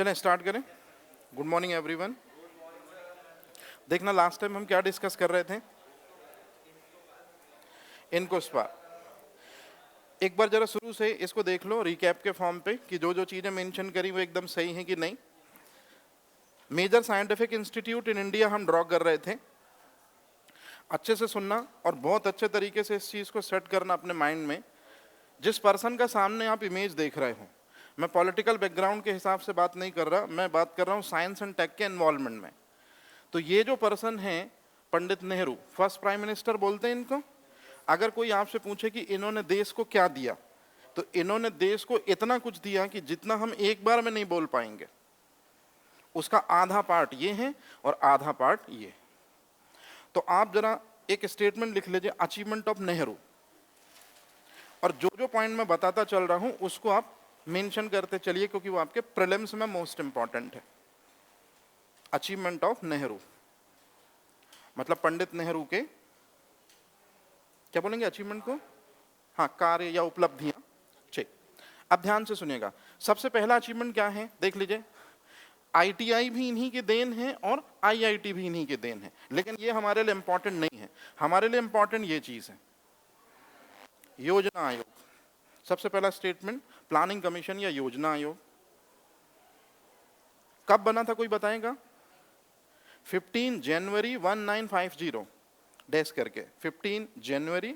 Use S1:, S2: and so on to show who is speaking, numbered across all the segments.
S1: चलें स्टार्ट करें। Good morning everyone. देखना लास्ट टाइम हम क्या डिस्कस कर रहे थे, इनको स्पार। एक बार जरा शुरू से इसको देख लो रिकैप के फॉर्म पे कि जो जो चीजें मेंशन करी वो एकदम सही है कि नहीं। Major scientific institute in India हम ड्रॉ कर रहे थे। अच्छे से सुनना और बहुत अच्छे तरीके से इस चीज को सेट करना अपने माइंड में। जिस पर्सन का सामने आप इमेज देख रहे हो, मैं पॉलिटिकल बैकग्राउंड के हिसाब से बात नहीं कर रहा, मैं बात कर रहा हूँ साइंस एंड टेक के इन्वॉल्वमेंट में। तो ये जो पर्सन है Pandit Nehru, first prime minister बोलते हैं इनको। अगर कोई आपसे पूछे कि इन्होंने देश को क्या दिया, तो इन्होंने देश को इतना कुछ दिया कि जितना हम एक बार में नहीं बोल पाएंगे। उसका आधा पार्ट ये है और आधा पार्ट ये। तो आप जरा एक स्टेटमेंट लिख लीजिए, अचीवमेंट ऑफ नेहरू, और जो जो पॉइंट मैं बताता चल रहा हूं उसको आप मेंशन करते चलिए, क्योंकि वो आपके प्रीलिम्स में मोस्ट इंपॉर्टेंट है। अचीवमेंट ऑफ नेहरू मतलब पंडित नेहरू के क्या बोलेंगे अचीवमेंट को, हाँ, कार्य या उपलब्धियां। ठीक, अब ध्यान से सुनिएगा। सबसे पहला अचीवमेंट क्या है देख लीजिए। आईटीआई भी इन्हीं की देन है और आईआईटी भी इन्हीं की देन है, लेकिन ये हमारे लिए इंपॉर्टेंट नहीं है। हमारे लिए इंपॉर्टेंट ये चीज है, योजना आयोग। सबसे पहला स्टेटमेंट, प्लानिंग कमीशन या योजना आयोग कब बना था कोई बताएगा? 15 जनवरी 1950 डैश करके 15 जनवरी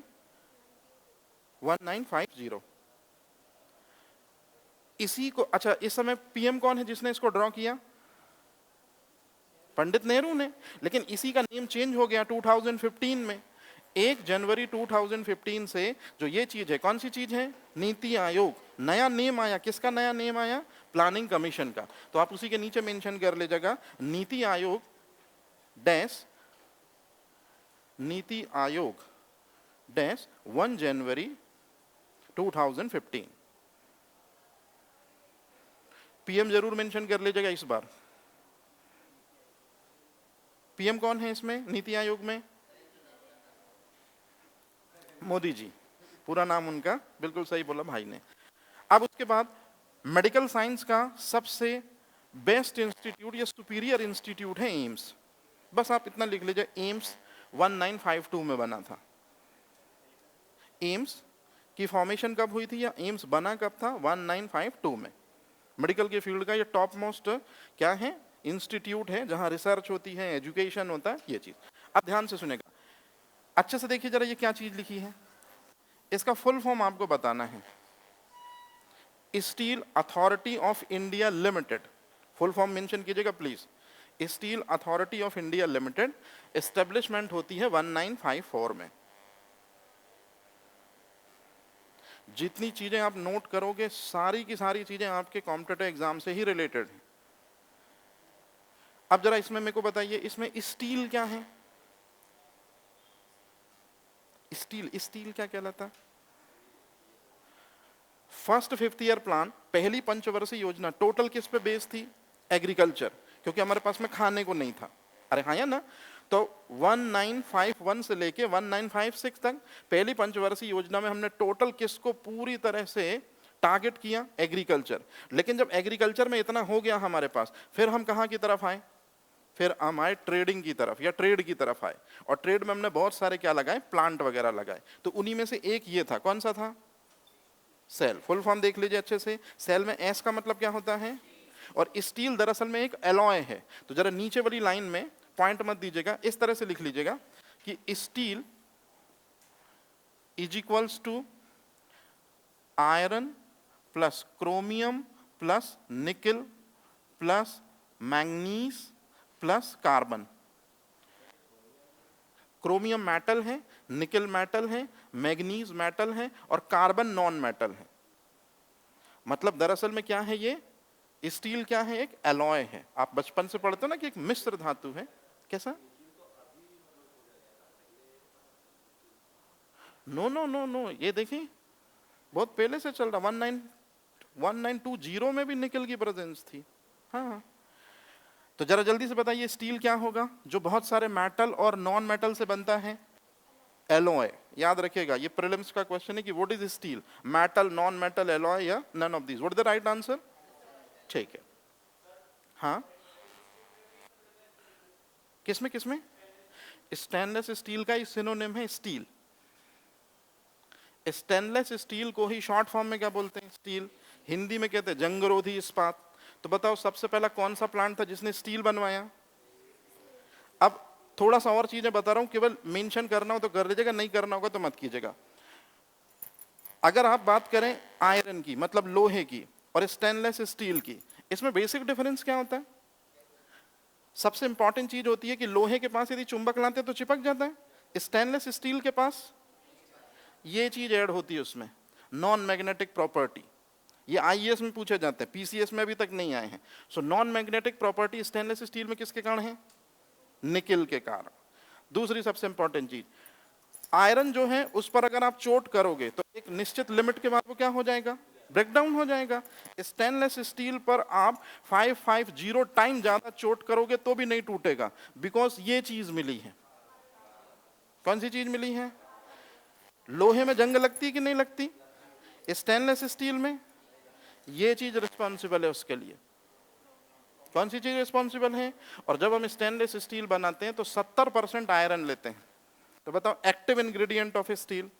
S1: 1950। इसी को, अच्छा, इस समय पीएम कौन है जिसने इसको ड्रॉ किया? पंडित नेहरू ने। लेकिन इसी का नेम चेंज हो गया 2015 में। 1 जनवरी 2015 से जो ये चीज है, कौन सी चीज है? नीति आयोग। नया नेम आया, किसका नया नेम आया? प्लानिंग कमीशन का। तो आप उसी के नीचे मेंशन कर लीजिएगा, नीति आयोग डैश, नीति आयोग डैश 1 जनवरी 2015। पीएम जरूर मेंशन कर लीजिएगा इस बार। पीएम कौन है इसमें नीति आयोग में? मोदी जी, पूरा नाम उनका, बिल्कुल सही बोला भाई ने। अब उसके बाद मेडिकल साइंस का सबसे बेस्ट इंस्टीट्यूट या सुपीरियर इंस्टीट्यूट है एम्स। बस आप इतना लिख लीजिए, एम्स 1952 में बना था। एम्स की फॉर्मेशन कब हुई थी या एम्स बना कब था? 1952 में। मेडिकल के फील्ड का ये टॉप मोस्ट क्या है? इंस्टीट्यूट है, जहां रिसर्च होती है, एजुकेशन होता है, ये चीज। अब ध्यान से सुनेगा, अच्छे से देखिए जरा, ये क्या चीज लिखी है। इसका फुल फॉर्म आपको बताना है, steel authority of India limited. Full form mention कीजिएगा please. Steel authority of India limited, establishment होती है 1954 में। जितनी चीजें आप नोट करोगे सारी की सारी चीजें आपके कॉम्पिटिटिव एग्जाम से ही रिलेटेड हैं। अब जरा इसमें मेरे को बताइए, इसमें स्टील क्या है? स्टील, स्टील क्या कहलाता? फर्स्ट 5th ईयर प्लान, पहली पंचवर्षीय योजना टोटल किस पे बेस थी? एग्रीकल्चर, क्योंकि हमारे पास में खाने को नहीं था। अरे हाँ या ना? तो 1951 से लेके 1956 तक पहली पंचवर्षीय योजना में हमने टोटल किसको पूरी तरह से टारगेट किया? एग्रीकल्चर। लेकिन जब एग्रीकल्चर में इतना हो गया हमारे पास, फिर हम कहाँ की तरफ आए? फिर हम आए ट्रेडिंग की तरफ या ट्रेड की तरफ आए। और ट्रेड में हमने बहुत सारे क्या लगाए? प्लांट वगैरह लगाए। तो उन्हीं में से एक ये था, कौन सा था? सेल। फुल फॉर्म देख लीजिए अच्छे से। सेल में एस का मतलब क्या होता है? और स्टील दरअसल में एक एलॉय है। तो जरा नीचे वाली लाइन में पॉइंट मत दीजिएगा, इस तरह से लिख लीजिएगा कि steel is equals to iron plus chromium plus nickel plus manganese plus carbon. Chromium metal है, निकल मेटल है, मैग्नीज मेटल है और कार्बन नॉन मेटल है। मतलब दरअसल में क्या है ये? स्टील क्या है? एक एलॉय है। आप बचपन से पढ़ते हो ना कि एक मिश्र धातु है। कैसा? नो नो नो नो, ये देखिए बहुत पहले से चल रहा। 1920 में भी निकल की प्रेजेंस थी। हाँ, तो जरा जल्दी से बताइए स्टील क्या होगा जो बहुत सारे मेटल और नॉन मेटल से बनता है? एलॉय। याद रखिएगा, ये प्रीलिम्स का क्वेश्चन है कि what is steel? Metal, non metal, alloy या none of these? What is the right answer? ठीक है। हाँ, किसमें किसमें? स्टेनलेस स्टील का ही सिनोनिम है स्टील। स्टेनलेस स्टील को ही शॉर्ट फॉर्म में क्या बोलते हैं? स्टील। हिंदी में कहते हैं जंगरोधी इस्पात। तो बताओ सबसे पहला कौन सा प्लांट था जिसने स्टील बनवाया? अब थोड़ा सा और चीजें बता रहा हूं, केवल मेंशन करना हो तो कर लीजिएगा, नहीं करना होगा तो मत कीजिएगा। अगर आप बात करें आयरन की, मतलब लोहे की, और स्टेनलेस स्टील की, इसमें बेसिक डिफरेंस क्या होता है? सबसे इंपॉर्टेंट चीज होती है कि लोहे के पास यदि चुंबक लाते हैं तो चिपक जाता है, स्टेनलेस स्टील के पास ये चीज ऐड होती है उसमें, नॉन मैग्नेटिक प्रॉपर्टी। ये आईएएस में पूछे जाते हैं, पीसीएस में अभी तक नहीं आए हैं। So non magnetic property stainless steel में किसके कारण है? निकेल के कारण। दूसरी सबसे इंपॉर्टेंट चीज, आयरन जो है उस पर अगर आप चोट करोगे तो एक निश्चित लिमिट के बाद वो क्या हो जाएगा? ब्रेकडाउन हो जाएगा। स्टेनलेस स्टील पर आप 550 टाइम ज्यादा चोट करोगे तो भी नहीं टूटेगा, बिकॉज ये चीज मिली है। कौन सी चीज मिली है? लोहे में जंग लगती है कि नहीं लगती? स्टेनलेस स्टील में ये चीज रिस्पॉन्सिबल है उसके लिए। कौन सी चीज रिस्पॉन्सिबल है? और जब हम स्टेनलेस स्टील बनाते हैं तो 70% आयरन लेते हैं। तो बताओ active ingredient of steel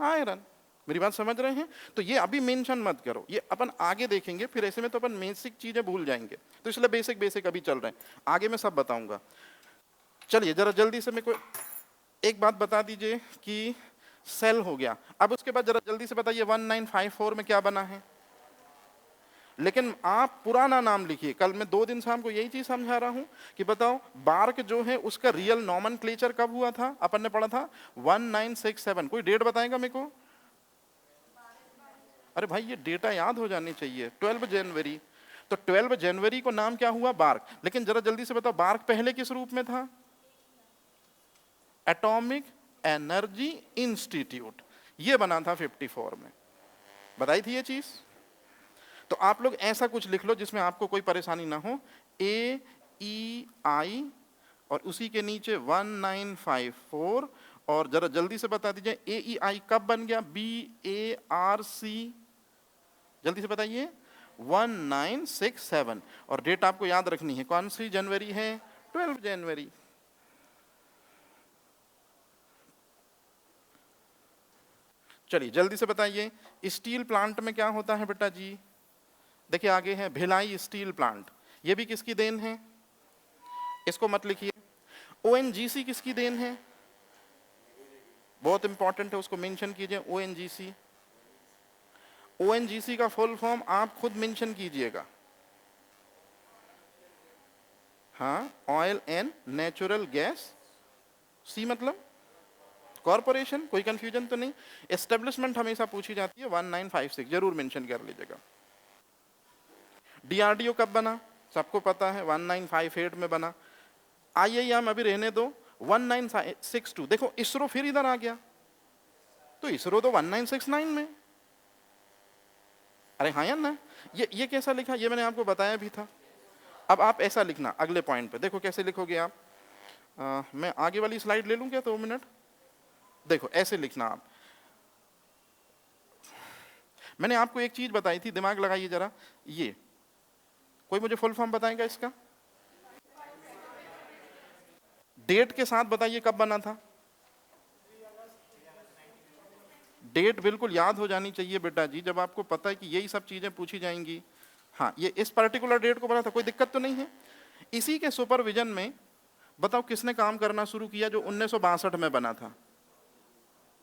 S1: iron. मेरी बात समझ रहे हैं? तो ये अभी मेंशन मत करो, ये अपन आगे देखेंगे, फिर ऐसे में तो अपन बेसिक चीजें भूल जाएंगे। तो इसलिए बेसिक बेसिक अभी चल रहे हैं, आगे मैं सब बताऊंगा। चलिए जरा जल्दी से मेरे को एक बात बता दीजिए कि सेल हो गया। अब उसके बाद जरा जल्दी से बताइए 1954 में क्या बना है? लेकिन आप पुराना नाम लिखिए। कल मैं 2 दिन से आपको यही चीज समझा रहा हूं कि बताओ बार्क जो है उसका रियल नॉमेनक्लेचर कब हुआ था? अपन ने पढ़ा था 1967। कोई डेट बताएगा मेरे को? अरे भाई ये डेटा याद हो जानी चाहिए। 12 जनवरी। तो 12 जनवरी को नाम क्या हुआ? बार्क। लेकिन जरा जल्दी से बताओ बार्क पहले किस रूप में था? Atomic energy institute. ये बना था 54 में। बताई थी ये चीज? तो आप लोग ऐसा कुछ लिख लो जिसमें आपको कोई परेशानी ना हो। AEI और उसी के नीचे 1954। और जरा जल्दी से बता दीजिए AEI कब बन गया? BARC। जल्दी से बताइए। 1967। और डेट आपको याद रखनी है, कौन सी जनवरी है? 12 जनवरी। चलिए जल्दी से बताइए स्टील प्लांट में क्या होता है बेटा जी? देखिए आगे है भिलाई स्टील प्लांट। ये भी किसकी देन है? इसको मत लिखिए। ONGC किसकी देन है? बहुत इंपॉर्टेंट है, उसको मेंशन कीजिए। ONGC। ONGC का फुल फॉर्म आप खुद मेंशन कीजिएगा। हाँ, ऑयल एंड नेचुरल गैस। सी मतलब कॉर्पोरेशन। कोई कंफ्यूजन तो नहीं? एस्टेब्लिशमेंट हमेशा पूछी जाती है। 1956 जरूर मेंशन कर लीजिएगा। DRDO कब बना? सबको पता है 1958 में बना। IIM अभी रहने दो, 1962। देखो इसरो फिर इधर आ गया, तो इसरो तो 1969 में। अरे हाँ या ना? ये कैसा लिखा? ये मैंने आपको बताया भी था। अब आप ऐसा लिखना अगले पॉइंट पे। देखो कैसे लिखोगे आप। मैं आगे वाली स्लाइड ले लूं क्या? 2 मिनट। देखो ऐसे लिखना आप। मैंने आपको एक चीज बताई थी, दिमाग लगाइए जरा। ये कोई मुझे फुल फॉर्म बताएगा इसका? डेट के साथ बताइए कब बना था? डेट बिल्कुल याद हो जानी चाहिए बेटा जी, जब आपको पता है कि यही सब चीजें पूछी जाएंगी। हाँ, ये इस पर्टिकुलर डेट को बना था, कोई दिक्कत तो नहीं है। इसी के सुपरविजन में बताओ किसने काम करना शुरू किया जो 1962 में बना था?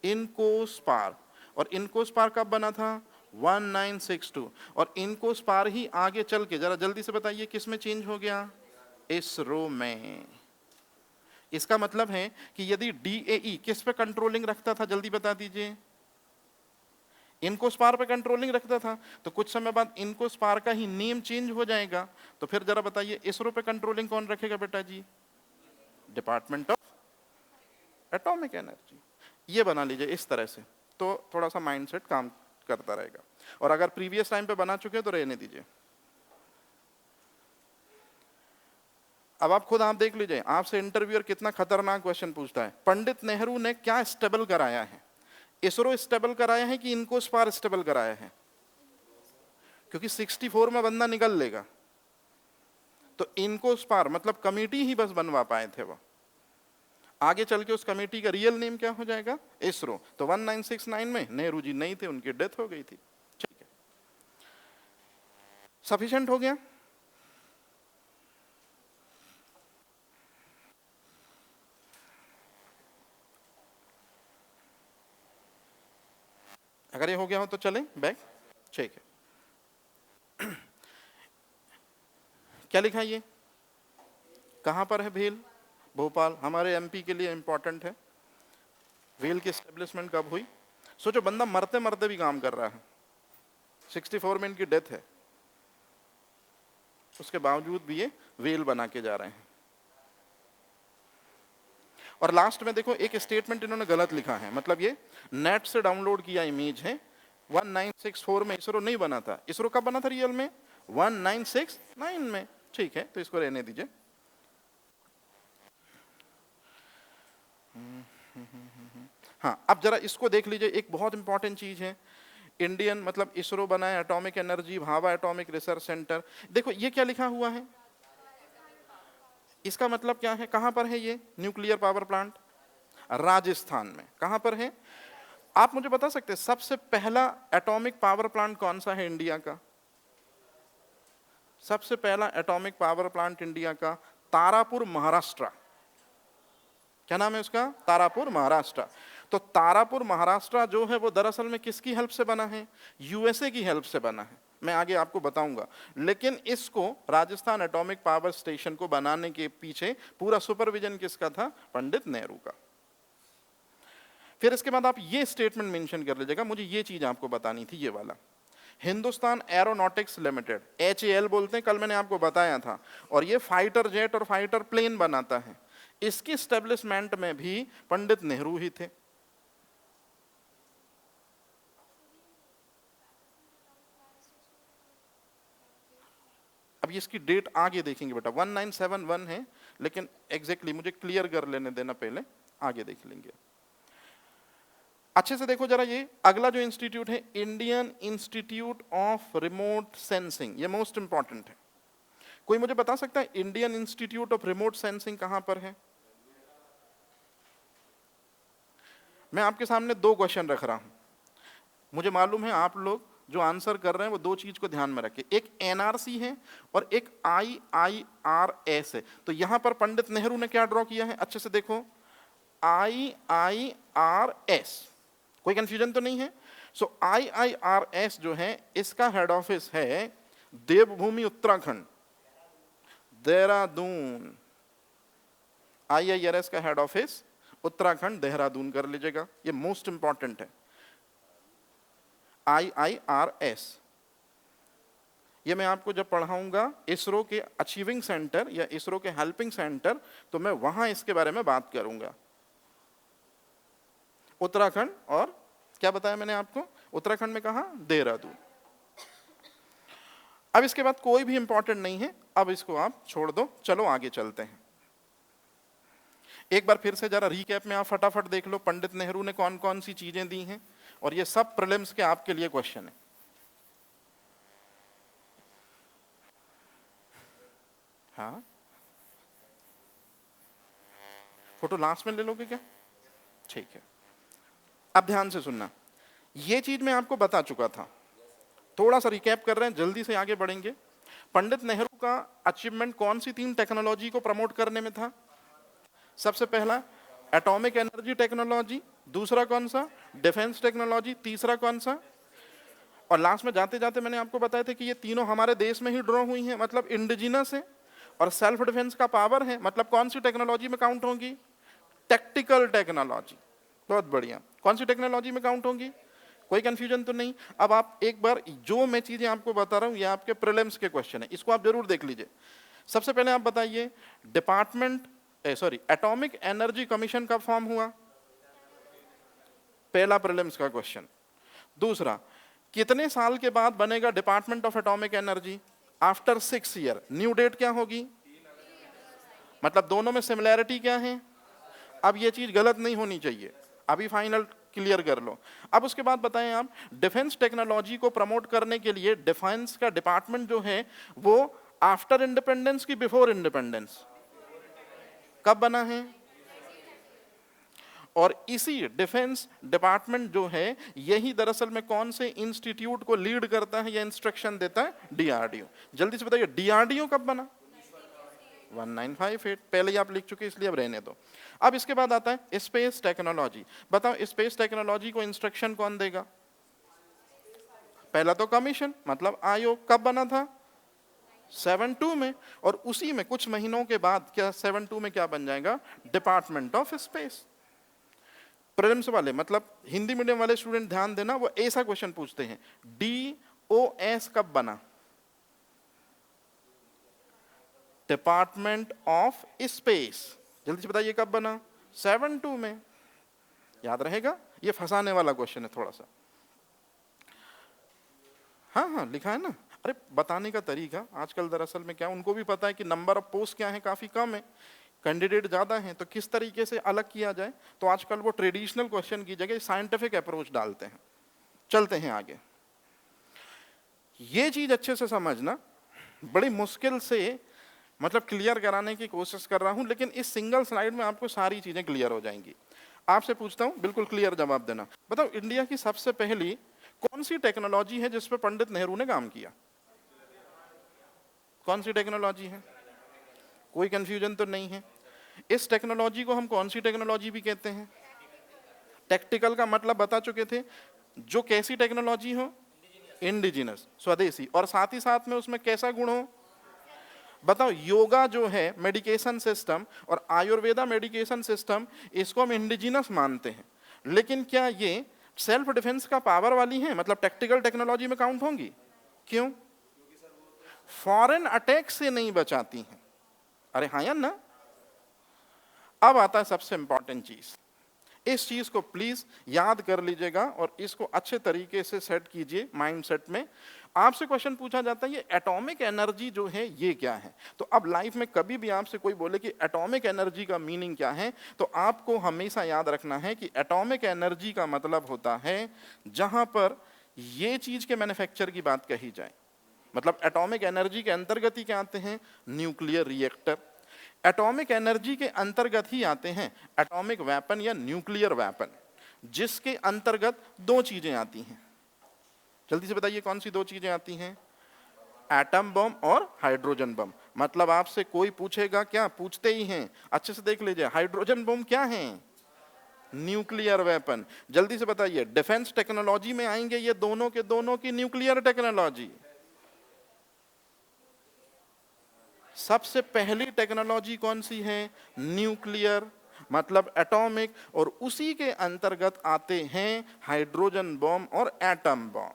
S1: इनकोस्पार। और इनकोस्पार कब बना था? 1962। और इनकोस्पार ही आगे चल के जरा जल्दी से बताइए किस में चेंज हो गया? इसरो में। इसका मतलब है कि यदि DAE किस पे कंट्रोलिंग रखता था? जल्दी बता दीजिए। इनकोस्पार पे कंट्रोलिंग रखता था, तो कुछ समय बाद इनकोस्पार का ही नेम चेंज हो जाएगा। तो फिर जरा बताइए इसरो पे कंट्रोलिंग कौन रखेगा बेटा जी? Department of atomic energy. ये बना लीजिए इस तरह से, तो थोड़ा सा माइंडसेट काम करता रहेगा। और अगर प्रीवियस टाइम पे बना चुके हैं तो रहने दीजिए। अब आप खुद आप देख लीजिए, आपसे इंटरव्यूअर कितना खतरनाक क्वेश्चन पूछता है। पंडित नेहरू ने क्या स्टेबल कराया है? इसरो स्टेबल कराया है कि इनकोस्पार स्टेबल कराया है? क्योंकि 64 में बंदा निकल लेगा। तो इनको स्पार मतलब कमेटी ही बस बनवा पाए थे वो। आगे चल के उस कमेटी का रियल नेम क्या हो जाएगा? इसरो। तो 1969 में नेहरू जी नहीं थे, उनकी डेथ हो गई थी। ठीक है, सफिशिएंट हो गया। अगर ये हो गया हो तो चलें बैक। ठीक है, क्या लिखा है ये? कहां पर है भेल? भोपाल। हमारे एमपी के लिए इंपॉर्टेंट है। भेल की एस्टेब्लिशमेंट कब हुई? सोचो, बंदा मरते मरते भी काम कर रहा है, 64 में इनकी डेथ है, उसके बावजूद भी ये वेल बना के जा रहे हैं। और लास्ट में देखो एक स्टेटमेंट इन्होंने गलत लिखा है, मतलब ये नेट से डाउनलोड किया इमेज है। 1964 में इसरो नहीं बना था। इसरो कब बना था रियल में? 1969 में। ठीक है, तो इसको रहने दीजिए। हाँ, अब जरा इसको देख लीजिए, एक बहुत इंपॉर्टेंट चीज है। इंडियन मतलब इसरो बना है, atomic energy Bhabha atomic research centre. देखो ये क्या लिखा हुआ है, इसका मतलब क्या है? कहां पर है ये न्यूक्लियर पावर प्लांट? राजस्थान में। कहां पर है आप मुझे बता सकते हैं? सबसे पहला एटॉमिक पावर प्लांट कौन सा है इंडिया का? सबसे पहला एटॉमिक पावर प्लांट इंडिया का तारापुर महाराष्ट्र। क्या नाम है उसका? तारापुर महाराष्ट्र। तो तारापुर महाराष्ट्र जो है वो दरअसल में किसकी हेल्प से बना है? यूएसए की हेल्प से बना है। मैं आगे आपको बताऊंगा। लेकिन इसको राजस्थान एटॉमिक पावर स्टेशन को बनाने के पीछे पूरा सुपरविजन किसका था? पंडित नेहरू का। फिर इसके बाद आप ये स्टेटमेंट मेंशन कर लीजिएगा, मुझे ये चीज आपको बतानी थी, ये वाला। हिंदुस्तान एरोनॉटिक्स लिमिटेड, HAL बोलते हैं, कल मैंने आपको बताया था, और ये फाइटर जेट और फाइटर प्लेन बनाता है। इसकी स्टैब्लिशमेंट में भी पंडित नेहरू ही थे। अब इसकी डेट आगे देखेंगे बेटा, 1971 है, लेकिन एग्जैक्टली मुझे क्लियर कर लेने देना, पहले आगे देख लेंगे। अच्छे से देखो जरा, ये अगला जो इंस्टीट्यूट है Indian institute of remote sensing, ये मोस्ट इंपॉर्टेंट है। कोई मुझे बता सकता है Indian institute of remote sensing कहां पर है? मैं आपके सामने दो क्वेश्चन रख रहा हूं, मुझे मालूम है आप लोग जो आंसर कर रहे हैं वो दो चीज को ध्यान में रखें, एक NRC है और एक IIRS है। तो यहां पर पंडित नेहरू ने क्या ड्रॉ किया है, अच्छे से देखो, IIRS, कोई कंफ्यूजन तो नहीं है? सो IIRS जो है इसका हेड ऑफिस है देवभूमि उत्तराखंड, देहरादून। IIRS का हेड ऑफिस उत्तराखंड देहरादून कर लीजिएगा, ये मोस्ट इंपॉर्टेंट है। IIRS ये मैं आपको जब पढ़ाऊंगा इसरो के अचीविंग सेंटर या इसरो के हेल्पिंग सेंटर, तो मैं वहां इसके बारे में बात करूंगा। उत्तराखंड, और क्या बताया मैंने आपको? उत्तराखंड में कहा? देहरादून। अब इसके बाद कोई भी इंपॉर्टेंट नहीं है, अब इसको आप छोड़ दो, चलो आगे चलते हैं। एक बार फिर से जरा रीकैप में आप फटाफट देख लो पंडित नेहरू ने कौन कौन सी चीजें दी हैं, और ये सब प्रीलिम्स के आपके लिए क्वेश्चन है। हाँ, फोटो लास्ट में ले लोगे क्या? ठीक है, अब ध्यान से सुनना, ये चीज मैं आपको बता चुका था, थोड़ा सा रिकैप कर रहे हैं, जल्दी से आगे बढ़ेंगे। पंडित नेहरू का अचीवमेंट कौन सी 3 टेक्नोलॉजी को प्रमोट करने में था? सबसे पहला एटॉमिक एनर्जी टेक्नोलॉजी, दूसरा कौन सा? डिफेंस टेक्नोलॉजी, तीसरा कौन सा? और लास्ट में जाते जाते मैंने आपको बताया था कि ये तीनों हमारे देश में ही ड्रॉ हुई हैं, मतलब इंडिजिनस है, और सेल्फ डिफेंस का पावर है, मतलब कौन सी टेक्नोलॉजी में काउंट होंगी? Tactical technology. बहुत बढ़िया, कौन सी टेक्नोलॉजी में काउंट होंगी? कोई कंफ्यूजन तो नहीं? अब आप एक बार जो मैं चीजें आपको बता रहा हूं ये आपके प्रीलिम्स के क्वेश्चन है, इसको आप जरूर देख लीजिए। सबसे पहले आप बताइए एटॉमिक एनर्जी कमीशन कब फॉर्म हुआ? पहला प्रीलिम्स का क्वेश्चन। दूसरा, कितने साल के बाद बनेगा department of atomic energy? After 6 year. New date क्या होगी? मतलब दोनों में सिमिलैरिटी क्या है? अब ये चीज गलत नहीं होनी चाहिए, अभी फाइनल क्लियर कर लो। अब उसके बाद बताएं आप, डिफेंस टेक्नोलॉजी को प्रमोट करने के लिए डिफेंस का डिपार्टमेंट जो है वो आफ्टर इंडिपेंडेंस की बिफोर इंडिपेंडेंस? कब बना है? और इसी डिफेंस डिपार्टमेंट जो है यही दरअसल में कौन से इंस्टीट्यूट को लीड करता है या इंस्ट्रक्शन देता है? डीआरडीओ। जल्दी से बताइए डीआरडीओ कब बना? 1958। पहले ही आप लिख चुके इसलिए अब रहने दो। अब इसके बाद आता है स्पेस टेक्नोलॉजी। बताओ स्पेस टेक्नोलॉजी को इंस्ट्रक्शन कौन देगा? पहला तो कमीशन मतलब आयोग। कब बना था? 72 में। और उसी में कुछ महीनों के बाद क्या 72 में क्या बन जाएगा? Department of space. प्रीलिम्स वाले मतलब हिंदी मीडियम वाले स्टूडेंट ध्यान देना, वो ऐसा क्वेश्चन पूछते हैं DOS कब बना? Department of space. जल्दी से बताइए कब बना? 72 में। याद रहेगा? ये फंसाने वाला क्वेश्चन है थोड़ा सा। हाँ हाँ लिखा है ना। अरे बताने का तरीका आजकल दरअसल में क्या उनको भी पता है कि नंबर ऑफ पोस्ट क्या है, काफी कम है, कैंडिडेट ज्यादा हैं, तो किस तरीके से अलग किया जाए। तो आजकल वो ट्रेडिशनल क्वेश्चन की जगह साइंटिफिक अप्रोच डालते हैं। चलते हैं आगे। ये चीज अच्छे से समझना, बड़ी मुश्किल से मतलब क्लियर कराने की कोशिश कर रहा हूं, लेकिन इस सिंगल स्लाइड में आपको सारी चीजें क्लियर हो जाएंगी। आपसे पूछता हूं, बिल्कुल क्लियर जवाब देना। बताओ इंडिया की सबसे पहली कौन सी टेक्नोलॉजी है जिस पर पंडित नेहरू ने काम किया? कौन सी टेक्नोलॉजी है? कोई कंफ्यूजन तो नहीं है? इस टेक्नोलॉजी को हम कौन सी टेक्नोलॉजी भी कहते हैं? टेक्टिकल का मतलब बता चुके थे, जो कैसी टेक्नोलॉजी हो? इंडिजिनस, स्वदेशी, और साथ ही साथ में उसमें कैसा गुण हो? बताओ योगा जो है मेडिकेशन सिस्टम और आयुर्वेदा मेडिकेशन सिस्टम, इसको हम इंडिजिनस मानते हैं, लेकिन क्या ये सेल्फ डिफेंस का पावर वाली है, मतलब टैक्टिकल टेक्नोलॉजी में काउंट होंगी? क्यों? फॉरेन अटैक से नहीं बचाती हैं। अरे हाँ या ना? अब आता है सबसे इंपॉर्टेंट चीज, इस चीज को प्लीज याद कर लीजिएगा और इसको अच्छे तरीके से सेट कीजिए माइंडसेट में। आपसे क्वेश्चन पूछा जाता है ये एटॉमिक एनर्जी जो है ये क्या है? तो अब लाइफ में कभी भी आपसे कोई बोले कि एटॉमिक एनर्जी का मीनिंग क्या है, तो आपको हमेशा याद रखना है कि एटॉमिक एनर्जी का मतलब होता है जहां पर ये चीज के मैन्युफैक्चर की बात कही जाए। मतलब एटॉमिक एनर्जी के अंतर्गत ही क्या आते हैं? Nuclear reactor. एटॉमिक एनर्जी के अंतर्गत ही आते हैं एटॉमिक वेपन या न्यूक्लियर वेपन, जिसके अंतर्गत दो चीजें आती हैं। जल्दी से बताइए कौन सी दो चीजें आती हैं? एटम बम और हाइड्रोजन बम। मतलब आपसे कोई पूछेगा, क्या पूछते ही हैं, अच्छे से देख लीजिए, हाइड्रोजन बम क्या है? Nuclear weapon. जल्दी से बताइए डिफेंस टेक्नोलॉजी में आएंगे ये दोनों के दोनों की न्यूक्लियर टेक्नोलॉजी। सबसे पहली टेक्नोलॉजी कौन सी है? न्यूक्लियर, मतलब एटॉमिक, और उसी के अंतर्गत आते हैं हाइड्रोजन बम और एटम बम।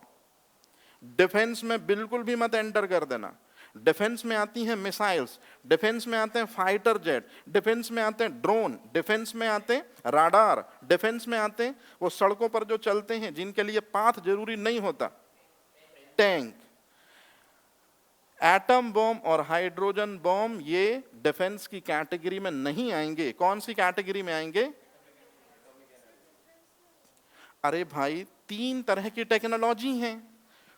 S1: डिफेंस में बिल्कुल भी मत एंटर कर देना। डिफेंस में आती हैं मिसाइल्स, डिफेंस में आते हैं फाइटर जेट, डिफेंस में आते हैं ड्रोन, डिफेंस में आते हैं राडार, डिफेंस में आते हैं वो सड़कों पर जो चलते हैं जिनके लिए पाथ जरूरी नहीं होता, टैंक। एटम बम और हाइड्रोजन बम ये डिफेंस की कैटेगरी में नहीं आएंगे। कौन सी कैटेगरी में आएंगे? अरे भाई तीन तरह की टेक्नोलॉजी हैं।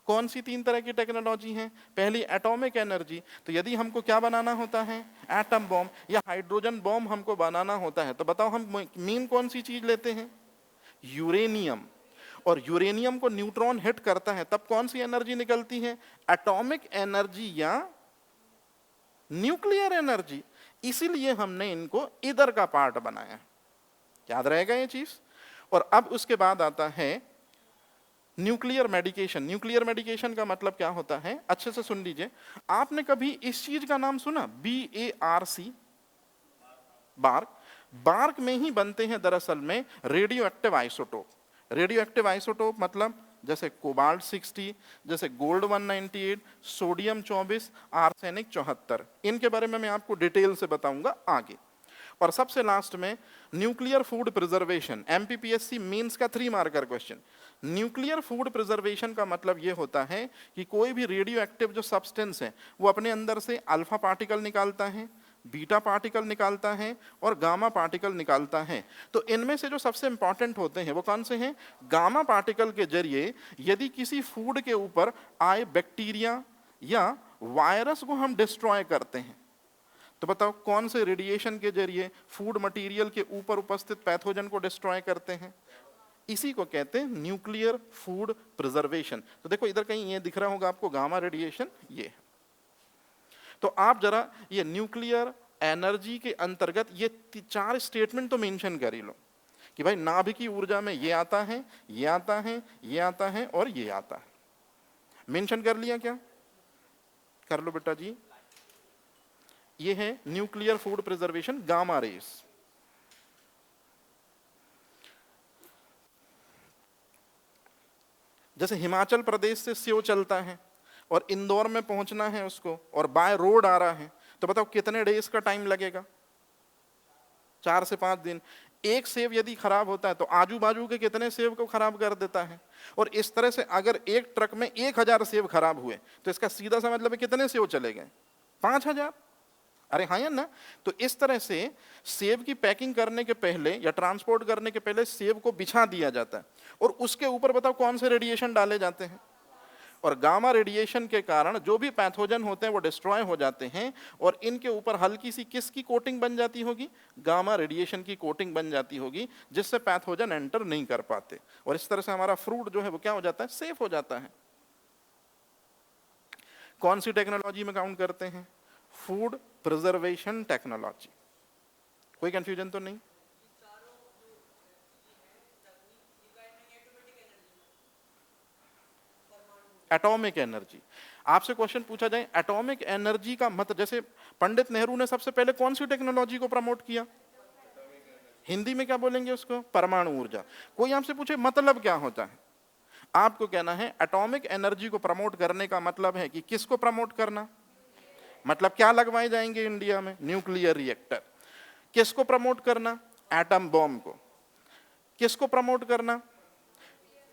S1: कौन सी तीन तरह की टेक्नोलॉजी हैं? पहली एटॉमिक एनर्जी, तो यदि हमको क्या बनाना होता है? एटम बम या हाइड्रोजन बम हमको बनाना होता है, तो बताओ हम मीन कौन सी चीज लेते हैं? यूरेनियम। और यूरेनियम को न्यूट्रॉन हिट करता है तब कौन सी एनर्जी निकलती है? एटॉमिक एनर्जी या न्यूक्लियर एनर्जी। इसीलिए हमने इनको इधर का पार्ट बनाया। याद रहेगा ये चीज। और अब उसके बाद आता है न्यूक्लियर मेडिकेशन। न्यूक्लियर मेडिकेशन का मतलब क्या होता है? अच्छे से सुन लीजिए। आपने कभी इस चीज का नाम सुना? BARC, bark. बार्क में ही बनते हैं दरअसल में radio active isotope. Radio active isotope मतलब जैसे कोबाल्ट 60, जैसे गोल्ड 198, सोडियम 24, आर्सेनिक 74। इनके बारे में मैं आपको डिटेल से बताऊंगा आगे। और सबसे लास्ट में nuclear food preservation. MPPSC mains का 3 marker question. Nuclear food preservation का मतलब यह होता है कि कोई भी रेडियो एक्टिव जो सब्सटेंस है वो अपने अंदर से अल्फा पार्टिकल निकालता है, बीटा पार्टिकल निकालता है और गामा पार्टिकल निकालता है। तो इनमें से जो सबसे इंपॉर्टेंट होते हैं वो कौन से हैं? गामा पार्टिकल के जरिए यदि किसी फूड के ऊपर आए बैक्टीरिया या वायरस को हम डिस्ट्रॉय करते हैं, तो बताओ कौन से रेडिएशन के जरिए फूड मटेरियल के ऊपर उपस्थित पैथोजन को डिस्ट्रॉय करते हैं? इसी को कहते हैं न्यूक्लियर फूड प्रिजर्वेशन। तो देखो इधर कहीं ये दिख रहा होगा आपको गामा रेडिएशन, ये है। तो आप जरा ये न्यूक्लियर एनर्जी के अंतर्गत ये 4 स्टेटमेंट तो मेंशन कर ही लो कि भाई नाभिकीय ऊर्जा में ये आता है, ये आता है, ये आता है और ये आता है। मेंशन कर लिया क्या? कर लो बेटा जी। ये है nuclear food preservation, gamma rays. जैसे हिमाचल प्रदेश से सेव चलता है और इंदौर में पहुंचना है उसको, और बाय रोड आ रहा है, तो बताओ कितने डेज का टाइम लगेगा? 4 से 5 दिन। एक सेब यदि खराब होता है तो आजू बाजू के कितने सेब को खराब कर देता है। और इस तरह से अगर एक ट्रक में 1000 सेब खराब हुए तो इसका सीधा सा मतलब है कितने सेब चले गए? 5000। अरे हाँ या ना? तो इस तरह से सेब की पैकिंग करने के पहले या ट्रांसपोर्ट करने के पहले सेब को बिछा दिया जाता है और उसके ऊपर बताओ कौन से रेडिएशन डाले जाते हैं। और गामा रेडिएशन के कारण जो भी पैथोजन होते हैं वो डिस्ट्रॉय हो जाते हैं और इनके ऊपर हल्की सी किसकी कोटिंग बन जाती होगी? गामा रेडिएशन की कोटिंग बन जाती होगी, जिससे पैथोजन एंटर नहीं कर पाते और इस तरह से हमारा फ्रूट जो है वो क्या हो जाता है? सेफ हो जाता है। कौन सी टेक्नोलॉजी में काउंट करते हैं? Food preservation technology. कोई कंफ्यूजन तो नहीं? Atomic energy. आपसे क्वेश्चन पूछा जाए एटॉमिक एनर्जी का मतलब, जैसे पंडित नेहरू ने सबसे पहले कौन सी टेक्नोलॉजी को प्रमोट किया? हिंदी में क्या बोलेंगे उसको? परमाणु ऊर्जा। कोई आपसे पूछे मतलब क्या होता है, आपको कहना है एटॉमिक एनर्जी को प्रमोट करने का मतलब है कि किसको प्रमोट करना? मतलब क्या लगवाए जाएंगे इंडिया में? Nuclear reactor. किसको प्रमोट करना? एटम बॉम्ब को। किसको प्रमोट करना?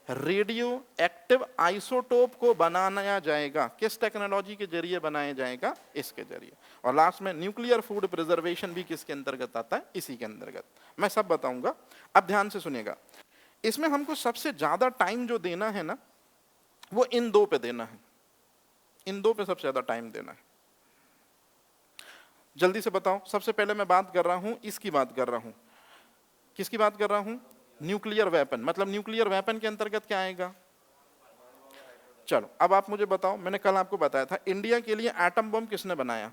S1: रेडियो एक्टिव आइसोटोप को बनाया जाएगा। किस टेक्नोलॉजी के जरिए बनाया जाएगा? इसके जरिए। और लास्ट में न्यूक्लियर फूड प्रिजर्वेशन भी किसके अंतर्गत आता है? इसी के अंतर्गत। मैं सब बताऊंगा, अब ध्यान से सुनिएगा। इसमें हमको सबसे ज्यादा टाइम जो देना है ना, वो इन 2 पे देना है। इन 2 पे सबसे ज्यादा टाइम देना है। जल्दी से बताओ। सबसे पहले मैं बात कर रहा हूं, इसकी बात कर रहा हूं। किसकी बात कर रहा हूं? Nuclear weapon. मतलब न्यूक्लियर वेपन के अंतर्गत क्या आएगा? चलो अब आप मुझे बताओ, मैंने कल आपको बताया था इंडिया के लिए एटम बम किसने बनाया?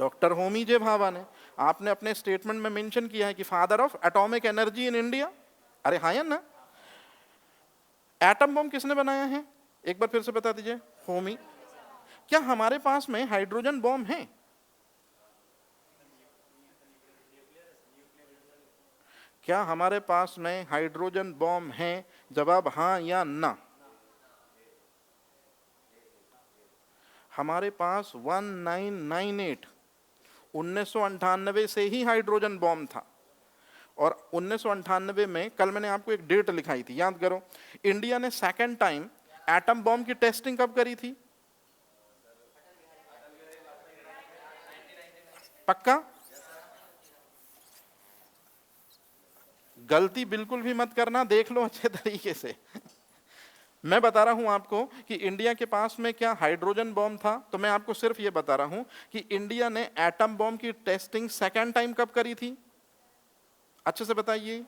S1: डॉक्टर होमी जे भाभा ने। आपने अपने स्टेटमेंट में मेंशन किया है कि father of atomic energy in India. अरे हाँ या ना? एटम बम किसने बनाया है? एक बार फिर से बता दीजिए। होमी। क्या हमारे पास में हाइड्रोजन बॉम्ब है? क्या हमारे पास में हाइड्रोजन बॉम्ब है? जवाब हाँ या ना। हमारे पास 1998 1998 से ही हाइड्रोजन बॉम्ब था। और 1998 में, कल मैंने आपको एक डेट लिखाई थी, याद करो। इंडिया ने सेकंड टाइम एटम बॉम्ब की टेस्टिंग कब करी थी? पक्का? गलती बिल्कुल भी मत करना, देख लो अच्छे तरीके से। मैं बता रहा हूं आपको कि इंडिया के पास में क्या हाइड्रोजन बॉम्ब था, तो मैं आपको सिर्फ ये बता रहा हूं कि इंडिया ने एटम बॉम्ब की टेस्टिंग सेकंड टाइम कब करी थी? अच्छे से बताइए।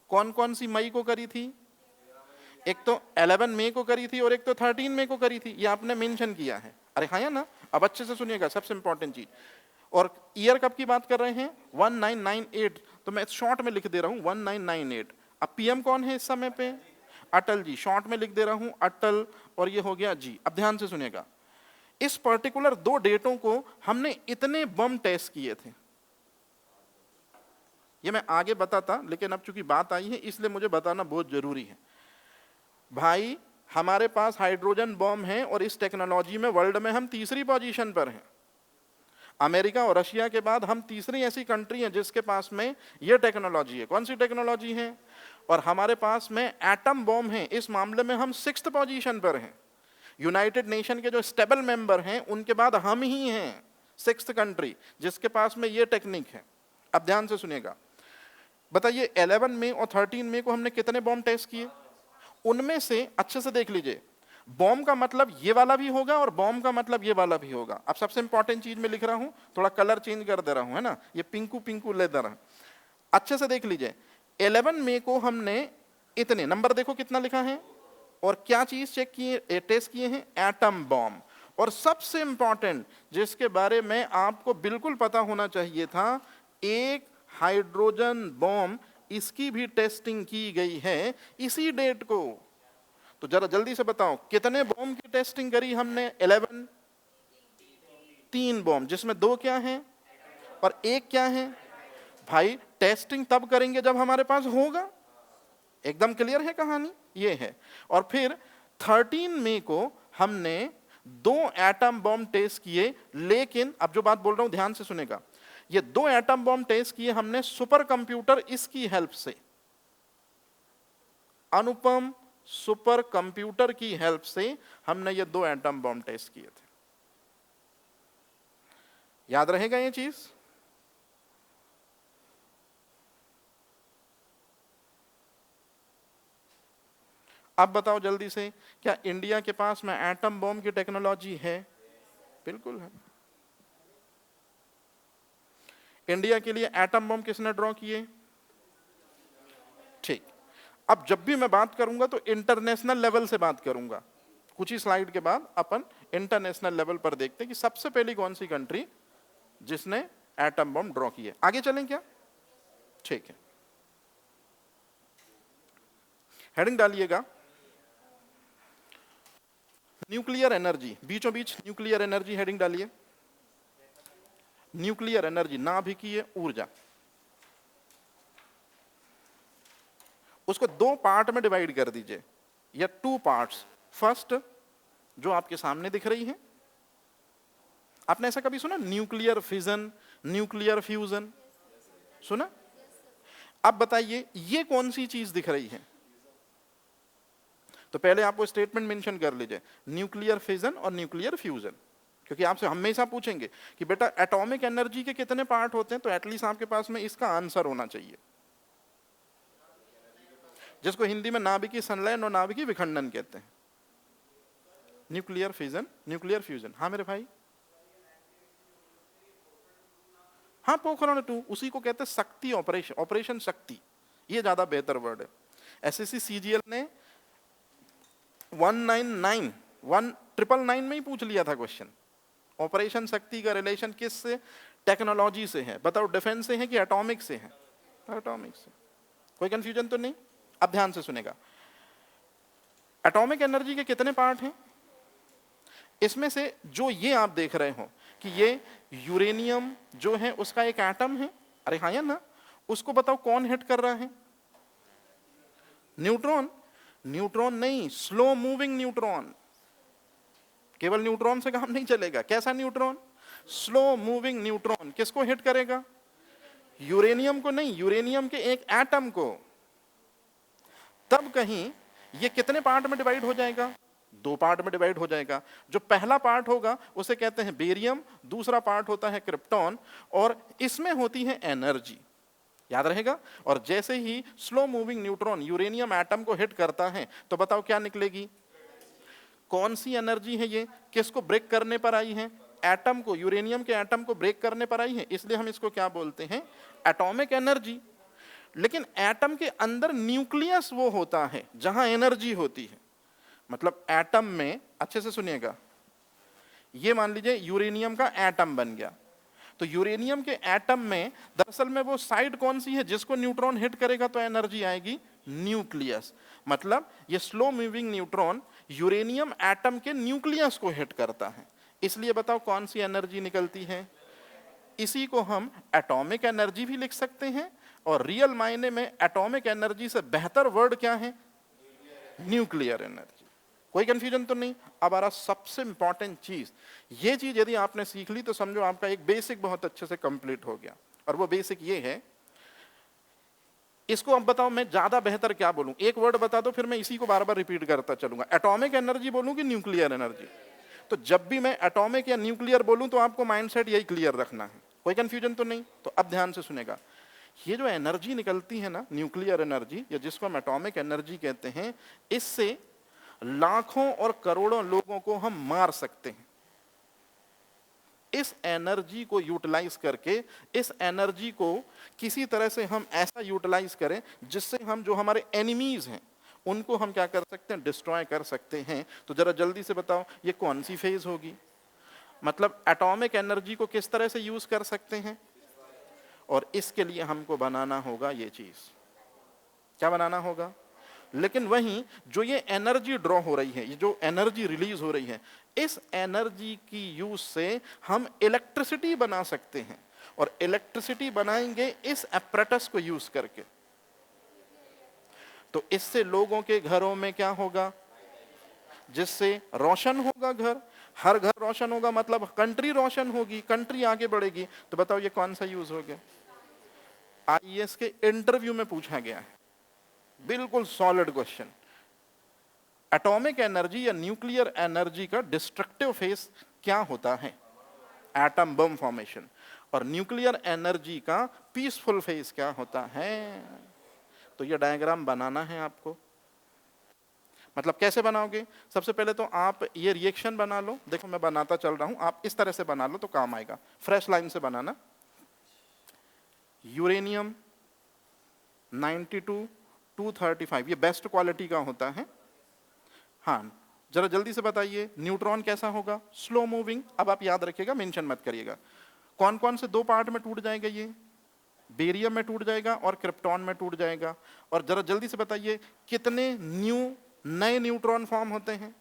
S1: कौन कौन सी मई को करी थी? एक तो 11 मई को करी थी और एक तो 13 मई को करी थी। ये आपने मेंशन किया है। अरे हाँ या ना? अब अच्छे से सुनिएगा, सबसे इंपॉर्टेंट चीज। और ईयर कब की बात कर रहे हैं? 1998। तो मैं शॉर्ट में लिख दे रहा हूं 1998। अब पीएम कौन है इस समय पे? अटल जी। शॉर्ट में लिख दे रहा हूं अटल, और ये हो गया जी। अब ध्यान से सुनिएगा, इस पर्टिकुलर 2 डेटों को हमने इतने बम टेस्ट किए थे। ये मैं आगे बताता, लेकिन अब चूंकि बात आई है इसलिए मुझे बताना बहुत जरूरी है। भाई हमारे पास हाइड्रोजन बॉम्ब है और इस टेक्नोलॉजी में वर्ल्ड में हम तीसरी पोजीशन पर हैं। अमेरिका और रशिया के बाद हम तीसरी ऐसी कंट्री हैं जिसके पास में ये टेक्नोलॉजी है। कौन सी टेक्नोलॉजी है? और हमारे पास में एटम बॉम्ब है, इस मामले में हम 6th पोजीशन पर हैं। यूनाइटेड नेशन के जो स्टेबल मेंबर हैं उनके बाद हम ही हैं 6th कंट्री जिसके पास में ये टेक्निक है। अब ध्यान से सुनिएगा, बताइए 11 मई और 13 मई को हमने कितने बॉम्ब टेस्ट किए? उनमें से अच्छे से देख लीजिए, बॉम्ब का मतलब ये वाला भी होगा और बॉम्ब का मतलब ये वाला भी होगा। अब सबसे इंपॉर्टेंट चीज में लिख रहा हूं, थोड़ा कलर चेंज कर दे रहा हूं, है ना, ये पिंकू पिंकू लेदर है। अच्छे से देख लीजिए, 11 मई को हमने इतने नंबर, देखो कितना लिखा है, और क्या चीज चेक किए, टेस्ट किए हैं, एटम बॉम्ब। और सबसे इंपॉर्टेंट जिसके बारे में आपको बिल्कुल पता होना चाहिए था, एक हाइड्रोजन बॉम्ब, इसकी भी टेस्टिंग की गई है इसी डेट को। तो जरा जल्दी से बताओ कितने बॉम्ब की टेस्टिंग करी हमने? 11, 3 बॉम्ब, जिसमें 2 क्या हैं और 1 क्या है? भाई टेस्टिंग तब करेंगे जब हमारे पास होगा। एकदम क्लियर है कहानी, ये है। और फिर 13 मई को हमने 2 एटम बॉम्ब टेस्ट किए, लेकिन अब जो बात बोल रहा हूं ध्यान से सुनेगा, ये 2 एटम बॉम्ब टेस्ट किए हमने सुपर कंप्यूटर, इसकी हेल्प से, अनुपम सुपर कंप्यूटर की हेल्प से हमने ये 2 एटम बॉम्ब टेस्ट किए थे। याद रहेगा ये चीज? अब बताओ जल्दी से, क्या इंडिया के पास में एटम बॉम्ब की टेक्नोलॉजी है? बिल्कुल है। इंडिया के लिए एटम बॉम्ब किसने ड्रॉ किए? ठीक। अब जब भी मैं बात करूंगा तो इंटरनेशनल लेवल से बात करूंगा। कुछ ही स्लाइड के बाद अपन इंटरनेशनल लेवल पर देखते हैं कि सबसे पहली कौन सी कंट्री जिसने एटम बॉम्ब ड्रॉ किए। आगे चलें क्या? ठीक है, हेडिंग डालिएगा, न्यूक्लियर एनर्जी, बीचों बीच न्यूक्लियर एनर्जी हेडिंग डालिए। न्यूक्लियर एनर्जी, नाभिकीय ऊर्जा, उसको 2 पार्ट में डिवाइड कर दीजिए, या 2 पार्ट्स। फर्स्ट जो आपके सामने दिख रही है, आपने ऐसा कभी सुना न्यूक्लियर फिजन, न्यूक्लियर फ्यूजन? सुना? अब बताइए ये कौन सी चीज दिख रही है? तो पहले आप वो स्टेटमेंट मेंशन कर लीजिए, न्यूक्लियर फिजन और न्यूक्लियर फ्यूजन, क्योंकि आपसे हमेशा पूछेंगे कि बेटा एटॉमिक एनर्जी के कितने पार्ट होते हैं, तो एटलीस्ट आपके पास में इसका आंसर होना चाहिए, जिसको हिंदी में नाभिकीय संलयन और नाभिकीय विखंडन कहते हैं। Nuclear fission, nuclear fusion. हाँ मेरे भाई, हाँ पोखरण 2, उसी को कहते हैं शक्ति ऑपरेशन, ऑपरेशन शक्ति, ये ज्यादा बेहतर वर्ड है। एसएससी सीजीएल ने 1999 में ही पूछ लिया था क्वेश्चन, ऑपरेशन शक्ति का रिलेशन किस से, टेक्नोलॉजी से है? बताओ डिफेंस से है कि एटॉमिक से है? एटॉमिक से। कोई कंफ्यूजन तो नहीं? अब ध्यान से सुनेगा, एटॉमिक एनर्जी के कितने पार्ट हैं? इसमें से जो ये आप देख रहे हो कि ये यूरेनियम जो है उसका एक एटम है, अरे हाँ या ना, उसको बताओ कौन हिट कर रहा है? न्यूट्रॉन। न्यूट्रॉन नहीं, स्लो मूविंग न्यूट्रॉन। केवल न्यूट्रॉन से काम नहीं चलेगा। कैसा न्यूट्रॉन? Slow moving neutron. किसको हिट करेगा? यूरेनियम को नहीं, यूरेनियम के एक एटम को। तब कहीं ये कितने पार्ट में डिवाइड हो जाएगा? 2 पार्ट में डिवाइड हो जाएगा। जो पहला पार्ट होगा उसे कहते हैं बेरियम, दूसरा पार्ट होता है क्रिप्टॉन, और इसमें होती है एनर्जी। याद रहेगा। और जैसे ही slow moving neutron uranium atom को हिट करता है तो बताओ क्या निकलेगी? कौन सी एनर्जी है ये? किसको ब्रेक करने पर आई है? एटम को, यूरेनियम के एटम को ब्रेक करने पर आई है, इसलिए हम इसको क्या बोलते हैं? Atomic energy. लेकिन एटम के अंदर न्यूक्लियस वो होता है जहां एनर्जी होती है। मतलब एटम में, अच्छे से सुनिएगा, ये मान लीजिए यूरेनियम का एटम बन गया, तो यूरेनियम के एटम में दरअसल में वो साइड कौन सी है जिसको न्यूट्रॉन हिट करेगा तो एनर्जी आएगी? न्यूक्लियस। मतलब ये slow moving neutron uranium atom के न्यूक्लियस को हिट करता है, इसलिए बताओ कौन सी एनर्जी निकलती है? इसी को हम एटॉमिक एनर्जी भी लिख सकते हैं, और रियल मायने में एटॉमिक एनर्जी से बेहतर वर्ड क्या है? Nuclear energy. कोई कंफ्यूजन तो नहीं? अब आ रहा सबसे इंपॉर्टेंट चीज, ये चीज यदि आपने सीख ली तो समझो आपका एक बेसिक बहुत अच्छे से कंप्लीट हो गया। और वो बेसिक ये है, इसको अब बताओ मैं ज्यादा बेहतर क्या बोलूं? एक वर्ड बता दो, फिर मैं इसी को बार बार रिपीट करता चलूंगा। एटॉमिक एनर्जी बोलूं कि न्यूक्लियर एनर्जी? तो जब भी मैं एटॉमिक या न्यूक्लियर बोलूं तो आपको माइंडसेट यही क्लियर रखना है। कोई कंफ्यूजन तो नहीं? तो अब ध्यान से सुनेगा, ये जो एनर्जी निकलती है ना, न्यूक्लियर एनर्जी, या जिसको हम एटॉमिक एनर्जी कहते हैं, इससे लाखों और करोड़ों लोगों को हम मार सकते हैं। इस एनर्जी को यूटिलाइज करके, इस एनर्जी को किसी तरह से हम ऐसा यूटिलाइज करें जिससे हम जो हमारे एनिमीज हैं उनको हम क्या कर सकते हैं, डिस्ट्रॉय कर सकते हैं। तो जरा जल्दी से बताओ ये कौन सी फेज होगी? मतलब एटॉमिक एनर्जी को किस तरह से यूज कर सकते हैं, और इसके लिए हमको बनाना होगा ये चीज। क्या बनाना होगा? लेकिन वहीं जो ये एनर्जी ड्रॉ हो रही है, ये जो एनर्जी रिलीज हो रही है, इस एनर्जी की यूज से हम इलेक्ट्रिसिटी बना सकते हैं, और इलेक्ट्रिसिटी बनाएंगे इस एपरेटस को यूज करके। तो इससे लोगों के घरों में क्या होगा? जिससे रोशन होगा घर, हर घर रोशन होगा, मतलब कंट्री रोशन होगी, कंट्री आगे बढ़ेगी। तो बताओ ये कौन सा यूज हो गया? आईएएस के इंटरव्यू में पूछा गया है, बिल्कुल सॉलिड क्वेश्चन। एटॉमिक एनर्जी या न्यूक्लियर एनर्जी का डिस्ट्रक्टिव फेस क्या होता है? Atom bomb formation. और न्यूक्लियर एनर्जी का पीसफुल फेस क्या होता है? तो ये डायग्राम बनाना है आपको। मतलब कैसे बनाओगे? सबसे पहले तो आप ये रिएक्शन बना लो। देखो मैं बनाता चल रहा हूं, आप इस तरह से बना लो तो काम आएगा। फ्रेश लाइन से बनाना। यूरेनियम 92 235, ये बेस्ट क्वालिटी का होता है। हाँ, जरा जल्दी से बताइए न्यूट्रॉन कैसा होगा? Slow moving. अब आप याद रखिएगा, मेंशन मत करिएगा। कौन कौन से दो पार्ट में टूट जाएगा? ये बेरियम में टूट जाएगा और क्रिप्टॉन में टूट जाएगा। और जरा जल्दी से बताइए कितने नए न्यूट्रॉन फॉर्म होते हैं?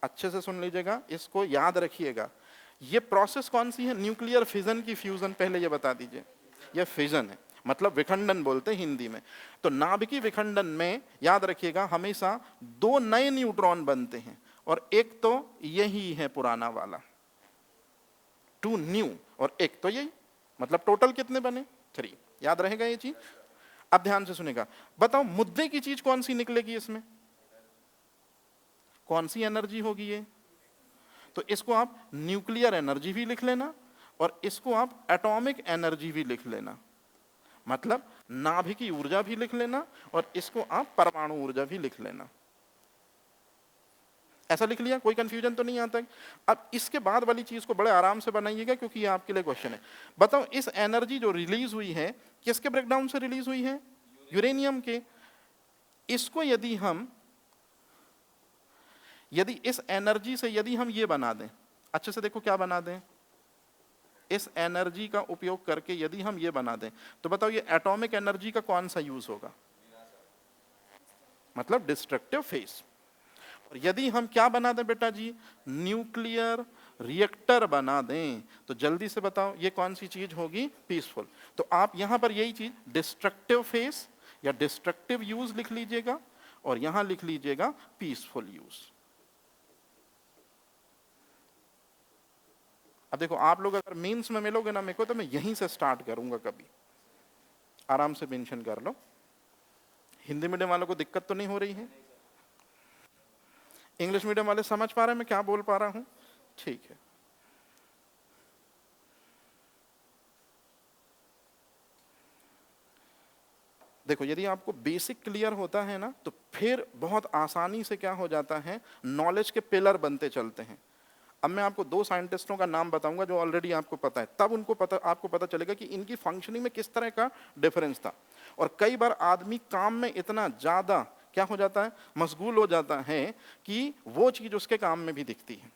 S1: अच्छे से सुन लीजिएगा, इसको याद रखिएगा। ये प्रोसेस कौन सी है? न्यूक्लियर फिजन की फ्यूजन। पहले ये बता दीजिए, ये फिजन है, मतलब विखंडन बोलते हैं हिंदी में। तो नाभिकीय विखंडन में याद रखिएगा हमेशा दो नए न्यूट्रॉन बनते हैं, और एक तो यही है पुराना वाला 2 न्यू, और एक तो यही। मतलब टोटल कितने बने? 3। याद रहेगा ये चीज? अब ध्यान से सुनेगा। बताओ मुद्दे की चीज कौन सी निकलेगी इसमें? कौन सी एनर्जी होगी ये? तो इसको आप न्यूक्लियर एनर्जी भी लिख लेना, और इसको आप एटॉमिक एनर्जी भी लिख लेना। मतलब नाभिकीय ऊर्जा भी लिख लेना, और इसको आप परमाणु ऊर्जा भी लिख लेना। ऐसा लिख लिया? कोई कंफ्यूजन तो नहीं आता? अब इसके बाद वाली चीज को बड़े आराम से बनाइएगा, क्योंकि ये आपके लिए क्वेश्चन है। बताओ इस एनर्जी जो रिलीज हुई है किसके ब्रेकडाउन से रिलीज हुई है? यूरेनियम के। इसको यदि इस एनर्जी से यदि हम ये बना दें, अच्छे से देखो क्या बना दें, इस एनर्जी का उपयोग करके यदि हम ये बना दें, तो बताओ ये एटॉमिक एनर्जी का कौन सा यूज होगा? मतलब डिस्ट्रक्टिव फेस। और यदि हम क्या बना दें बेटा जी? न्यूक्लियर रिएक्टर बना दें, तो जल्दी से बताओ ये कौन सी चीज होगी? पीसफुल। तो आप यहां पर यही चीज डिस्ट्रक्टिव फेस या डिस्ट्रक्टिव यूज लिख लीजिएगा, और यहां लिख लीजिएगा पीसफुल यूज। अब देखो आप लोग अगर मेंस में मिलोगे ना मेरे को, तो मैं यहीं से स्टार्ट करूंगा। कभी आराम से मेंशन कर लो। हिंदी मीडियम वालों को दिक्कत तो नहीं हो रही है? इंग्लिश मीडियम वाले समझ पा रहे हैं मैं क्या बोल पा रहा हूं? ठीक है। देखो यदि आपको बेसिक क्लियर होता है ना, तो फिर बहुत आसानी से क्या हो जाता है, नॉलेज के पिलर बनते चलते हैं। अब मैं आपको 2 साइंटिस्टों का नाम बताऊंगा जो ऑलरेडी आपको पता है, तब आपको पता चलेगा कि इनकी फंक्शनिंग में किस तरह का डिफरेंस था। और कई बार आदमी काम में इतना ज्यादा क्या हो जाता है, मशगूल हो जाता है, कि वो चीज उसके काम में भी दिखती है।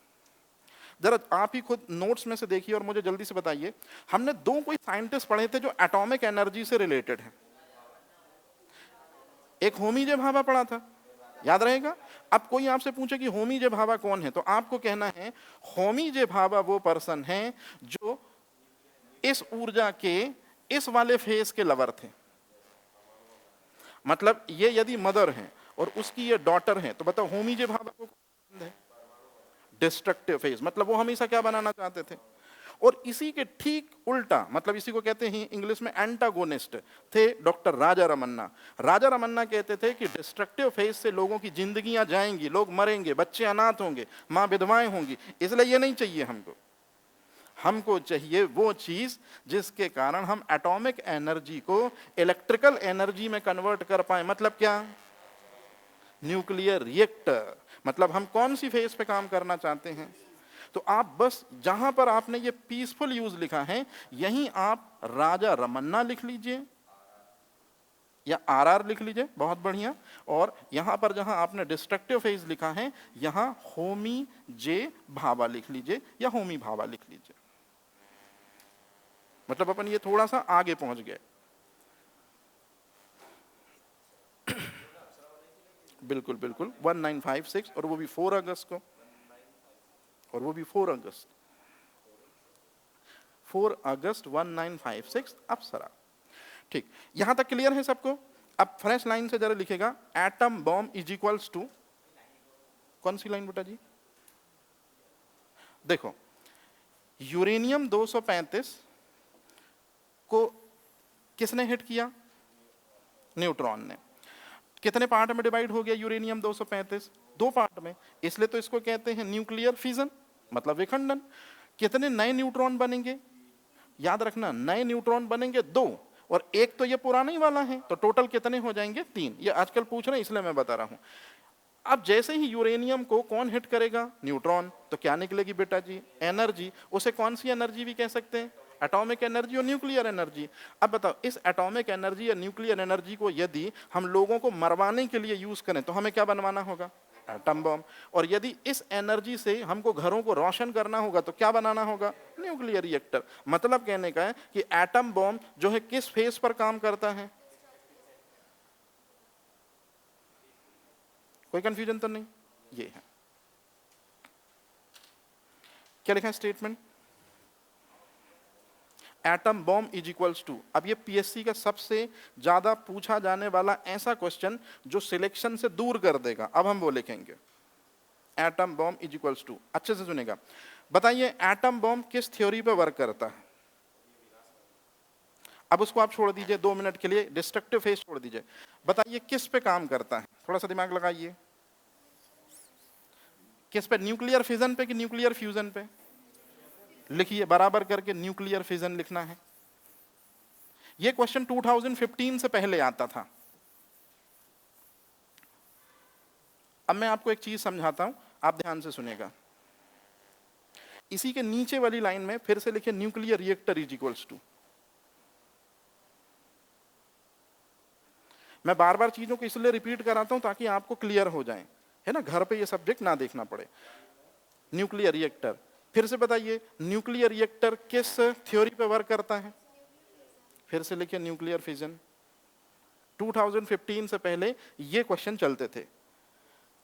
S1: जरा आप ही खुद नोट्स में से देखिए और मुझे जल्दी से बताइए, हमने 2 कोई साइंटिस्ट पढ़े थे जो एटॉमिक एनर्जी से रिलेटेड है। एक होमी जे भाभा पढ़ा था, याद रहेगा? अब कोई आपसे पूछे कि होमी जे भाभा कौन है, तो आपको कहना है होमी जे भाभा वो पर्सन है जो इस ऊर्जा के इस वाले फेज के लवर थे। मतलब ये यदि मदर है और उसकी ये डॉटर है, तो बताओ होमी जे भाभा को कौन है? Destructive phase. मतलब वो हमेशा क्या बनाना चाहते थे। और इसी के ठीक उल्टा, मतलब इसी को कहते हैं इंग्लिश में एंटागोनिस्ट, थे डॉक्टर राजा रमन्ना। राजा रमन्ना कहते थे कि डिस्ट्रक्टिव फेज से लोगों की जिंदगियां जाएंगी, लोग मरेंगे, बच्चे अनाथ होंगे, मां विधवाएं होंगी, इसलिए ये नहीं चाहिए हमको। हमको चाहिए वो चीज जिसके कारण हम एटॉमिक एनर्जी को इलेक्ट्रिकल एनर्जी में कन्वर्ट कर पाए। मतलब क्या? Nuclear reactor. मतलब हम कौन सी फेज पे काम करना चाहते हैं। तो आप बस जहां पर आपने ये पीसफुल यूज लिखा है, यहीं आप राजा रमन्ना लिख लीजिए या आरआर लिख लीजिए, बहुत बढ़िया। और यहां पर जहां आपने डिस्ट्रक्टिव फेज लिखा है, यहां होमी जे भाभा लिख लीजिए या होमी भाभा लिख लीजिए। मतलब अपन ये थोड़ा सा आगे पहुंच गए। बिल्कुल बिल्कुल 1956, और वो भी 4 अगस्त को, और वो भी 4 अगस्त 1956 अप्सरा। ठीक, यहां तक क्लियर है सबको। अब फ्रेश लाइन से जरा लिखेगा, atom bomb is equals to, कौन सी लाइन बेटा जी? देखो, यूरेनियम 235 को किसने हिट किया? न्यूट्रॉन ने। कितने पार्ट में डिवाइड हो गया यूरेनियम 235? 2 पार्ट में, इसलिए तो इसको कहते हैं न्यूक्लियर फिजन, मतलब विखंडन। कितने नए न्यूट्रॉन बनेंगे? याद रखना, नए न्यूट्रॉन बनेंगे 2, और एक तो ये पुराना ही वाला है, तो टोटल कितने हो जाएंगे? 3। ये आजकल पूछ रहे हैं इसलिए मैं बता रहा हूं। अब जैसे ही यूरेनियम को कौन हिट करेगा? न्यूट्रॉन। तो क्या निकलेगी बेटा जी? एनर्जी। उसे कौन सी एनर्जी भी कह सकते हैं? एटॉमिक एनर्जी और न्यूक्लियर एनर्जी। अब बताओ, इस एटॉमिक एनर्जी या न्यूक्लियर एनर्जी को यदि हम लोगों को मरवाने के लिए यूज करें तो हमें क्या बनवाना होगा? Atom bomb. और यदि इस एनर्जी से हमको घरों को रोशन करना होगा तो क्या बनाना होगा? Nuclear reactor. मतलब कहने का है कि एटम बम जो है किस फेज पर काम करता है? कोई कंफ्यूजन तो नहीं? ये है, क्या लिखा है statement? Atom bomb is equals to. अब ये पीएससी का सबसे ज्यादा पूछा जाने वाला ऐसा क्वेश्चन जो सिलेक्शन से दूर कर देगा। अब हम वो लिखेंगे, atom bomb is equals to. अच्छे से सुनेगा। बताइए, एटम बॉम्ब किस थ्योरी पे वर्क करता है? अब उसको आप छोड़ दीजिए 2 मिनट के लिए, डिस्ट्रक्टिव फेज छोड़ दीजिए। बताइए किस पे काम करता है? थोड़ा सा दिमाग लगाइए। किस पे? न्यूक्लियर फिजन पे कि न्यूक्लियर फ्यूजन पे? लिखिए बराबर करके, न्यूक्लियर फिजन लिखना है। यह क्वेश्चन 2015 से पहले आता था। अब मैं आपको एक चीज समझाता हूं, आप ध्यान से सुनेगा। इसी के नीचे वाली लाइन में फिर से लिखिए, nuclear reactor is equals to. मैं बार बार चीजों को इसलिए रिपीट कराता हूं ताकि आपको क्लियर हो जाए, है ना, घर पे ये सब्जेक्ट ना देखना पड़े। न्यूक्लियर रिएक्टर, फिर से बताइए, न्यूक्लियर रिएक्टर किस थ्योरी पे वर्क करता है? फिर से लिखिए, न्यूक्लियर फिजन। 2015 से पहले ये क्वेश्चन चलते थे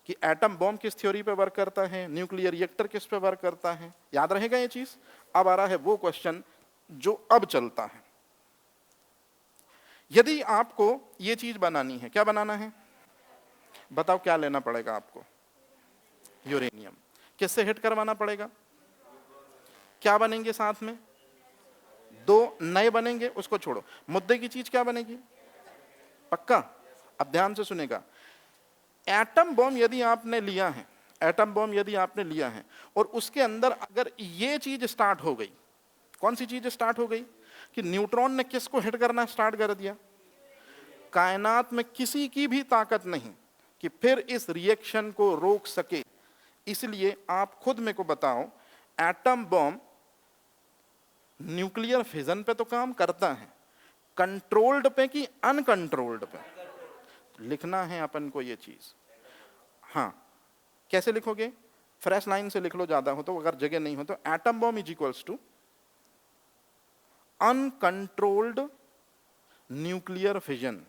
S1: कि एटम बॉम्ब किस थ्योरी पे वर्क करता है, न्यूक्लियर रिएक्टर किस पे वर्क करता है। याद रहेगा ये चीज? अब आ रहा है वो क्वेश्चन जो अब चलता है। यदि आपको ये चीज बनानी है, क्या बनाना है? बताओ क्या लेना पड़ेगा आपको? यूरेनियम। किससे हिट करवाना पड़ेगा? क्या बनेंगे साथ में? 2 नए बनेंगे, उसको छोड़ो। मुद्दे की चीज क्या बनेगी? पक्का? अब ध्यान से सुनेगा। एटम बॉम्ब यदि आपने लिया है, एटम बॉम्ब यदि आपने लिया है और उसके अंदर अगर ये चीज स्टार्ट हो गई, कौन सी चीज स्टार्ट हो गई? कि न्यूट्रॉन ने किसको हिट करना स्टार्ट कर दिया? कायनात में किसी की भी ताकत नहीं कि फिर इस रिएक्शन को रोक सके। इसलिए आप खुद मेरे को बताओ, एटम बॉम्ब न्यूक्लियर फिजन पे तो काम करता है, कंट्रोल्ड पे कि अनकंट्रोल्ड पे? लिखना है अपन को ये चीज। हाँ, कैसे लिखोगे? फ्रेश लाइन से लिख लो, ज्यादा हो तो, अगर जगह नहीं हो तो। Atom bomb is equals to uncontrolled nuclear fission.